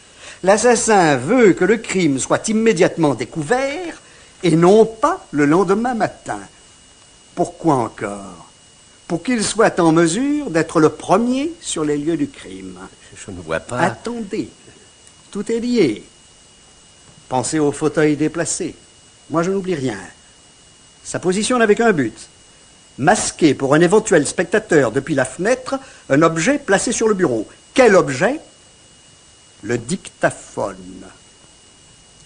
L'assassin veut que le crime soit immédiatement découvert et non pas le lendemain matin. Pourquoi encore? Pour qu'il soit en mesure d'être le premier sur les lieux du crime. Je ne vois pas... Attendez, tout est lié. Pensez au fauteuil déplacé. Moi, je n'oublie rien. Sa position n'avait qu'un but. Masquer pour un éventuel spectateur depuis la fenêtre un objet placé sur le bureau. Quel objet? Le dictaphone.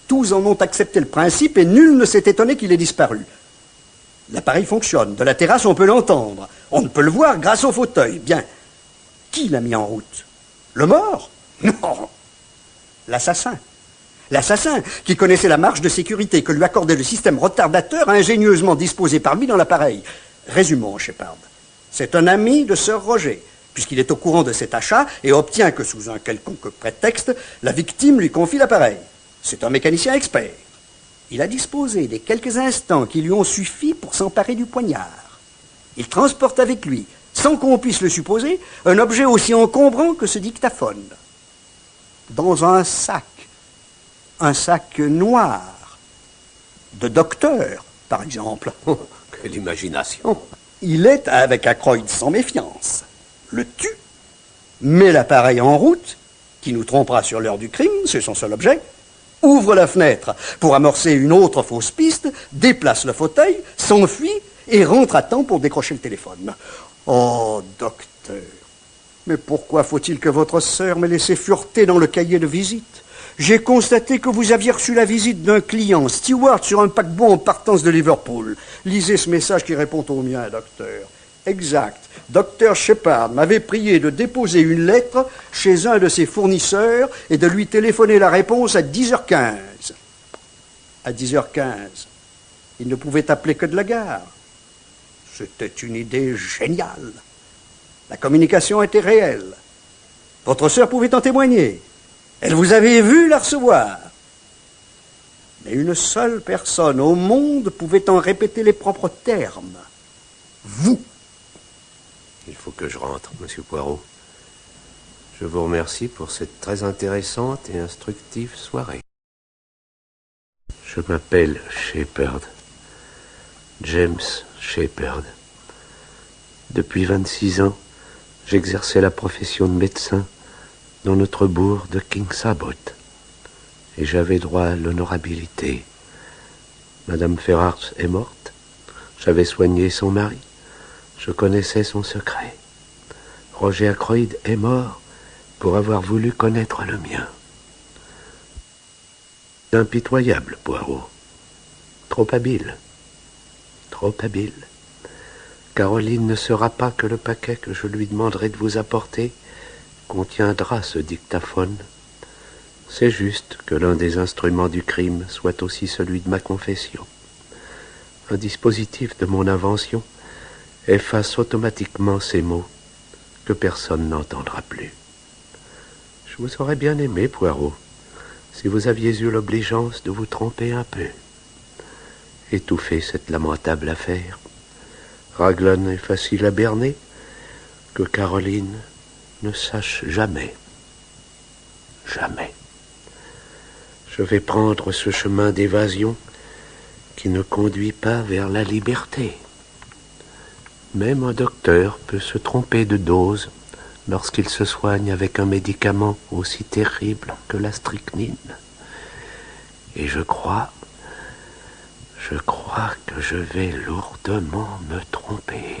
Tous en ont accepté le principe et nul ne s'est étonné qu'il ait disparu. L'appareil fonctionne. De la terrasse, on peut l'entendre. On ne peut le voir grâce au fauteuil. Bien. Qui l'a mis en route? Le mort? Non. L'assassin. L'assassin qui connaissait la marge de sécurité que lui accordait le système retardateur ingénieusement disposé par lui dans l'appareil. Résumons, Shepard. C'est un ami de Sir Roger, puisqu'il est au courant de cet achat et obtient que, sous un quelconque prétexte, la victime lui confie l'appareil. C'est un mécanicien expert. Il a disposé des quelques instants qui lui ont suffi pour s'emparer du poignard. Il transporte avec lui, sans qu'on puisse le supposer, un objet aussi encombrant que ce dictaphone. Dans un sac noir, de docteur, par exemple. Oh, quelle imagination! Il est avec Ackroyd sans méfiance, le tue, met l'appareil en route, qui nous trompera sur l'heure du crime, c'est son seul objet, ouvre la fenêtre pour amorcer une autre fausse piste, déplace le fauteuil, s'enfuit et rentre à temps pour décrocher le téléphone. Oh, docteur, mais pourquoi faut-il que votre sœur m'ait laissé fureter dans le cahier de visite? J'ai constaté que vous aviez reçu la visite d'un client, steward sur un paquebot en partance de Liverpool. Lisez ce message qui répond au mien, docteur. Exact. Dr Shepard m'avait prié de déposer une lettre chez un de ses fournisseurs et de lui téléphoner la réponse à 10h15. À 10h15, il ne pouvait appeler que de la gare. C'était une idée géniale. La communication était réelle. Votre sœur pouvait en témoigner. Elle vous avait vu la recevoir. Mais une seule personne au monde pouvait en répéter les propres termes. Vous. Il faut que je rentre, monsieur Poirot. Je vous remercie pour cette très intéressante et instructive soirée. Je m'appelle Shepard. James Shepard. Depuis 26 ans, j'exerçais la profession de médecin dans notre bourg de King Sabot. Et j'avais droit à l'honorabilité. Madame Ferrars est morte. J'avais soigné son mari. Je connaissais son secret. Roger Ackroyd est mort pour avoir voulu connaître le mien. Impitoyable, Poirot. Trop habile. Trop habile. Caroline ne saura pas que le paquet que je lui demanderai de vous apporter contiendra ce dictaphone. C'est juste que l'un des instruments du crime soit aussi celui de ma confession. Un dispositif de mon invention efface automatiquement ces mots que personne n'entendra plus. Je vous aurais bien aimé, Poirot, si vous aviez eu l'obligeance de vous tromper un peu. Étouffer cette lamentable affaire. Raglan est facile à berner, que Caroline ne sache jamais. Jamais. Je vais prendre ce chemin d'évasion qui ne conduit pas vers la liberté. Même un docteur peut se tromper de dose lorsqu'il se soigne avec un médicament aussi terrible que la strychnine. Et je crois que je vais lourdement me tromper.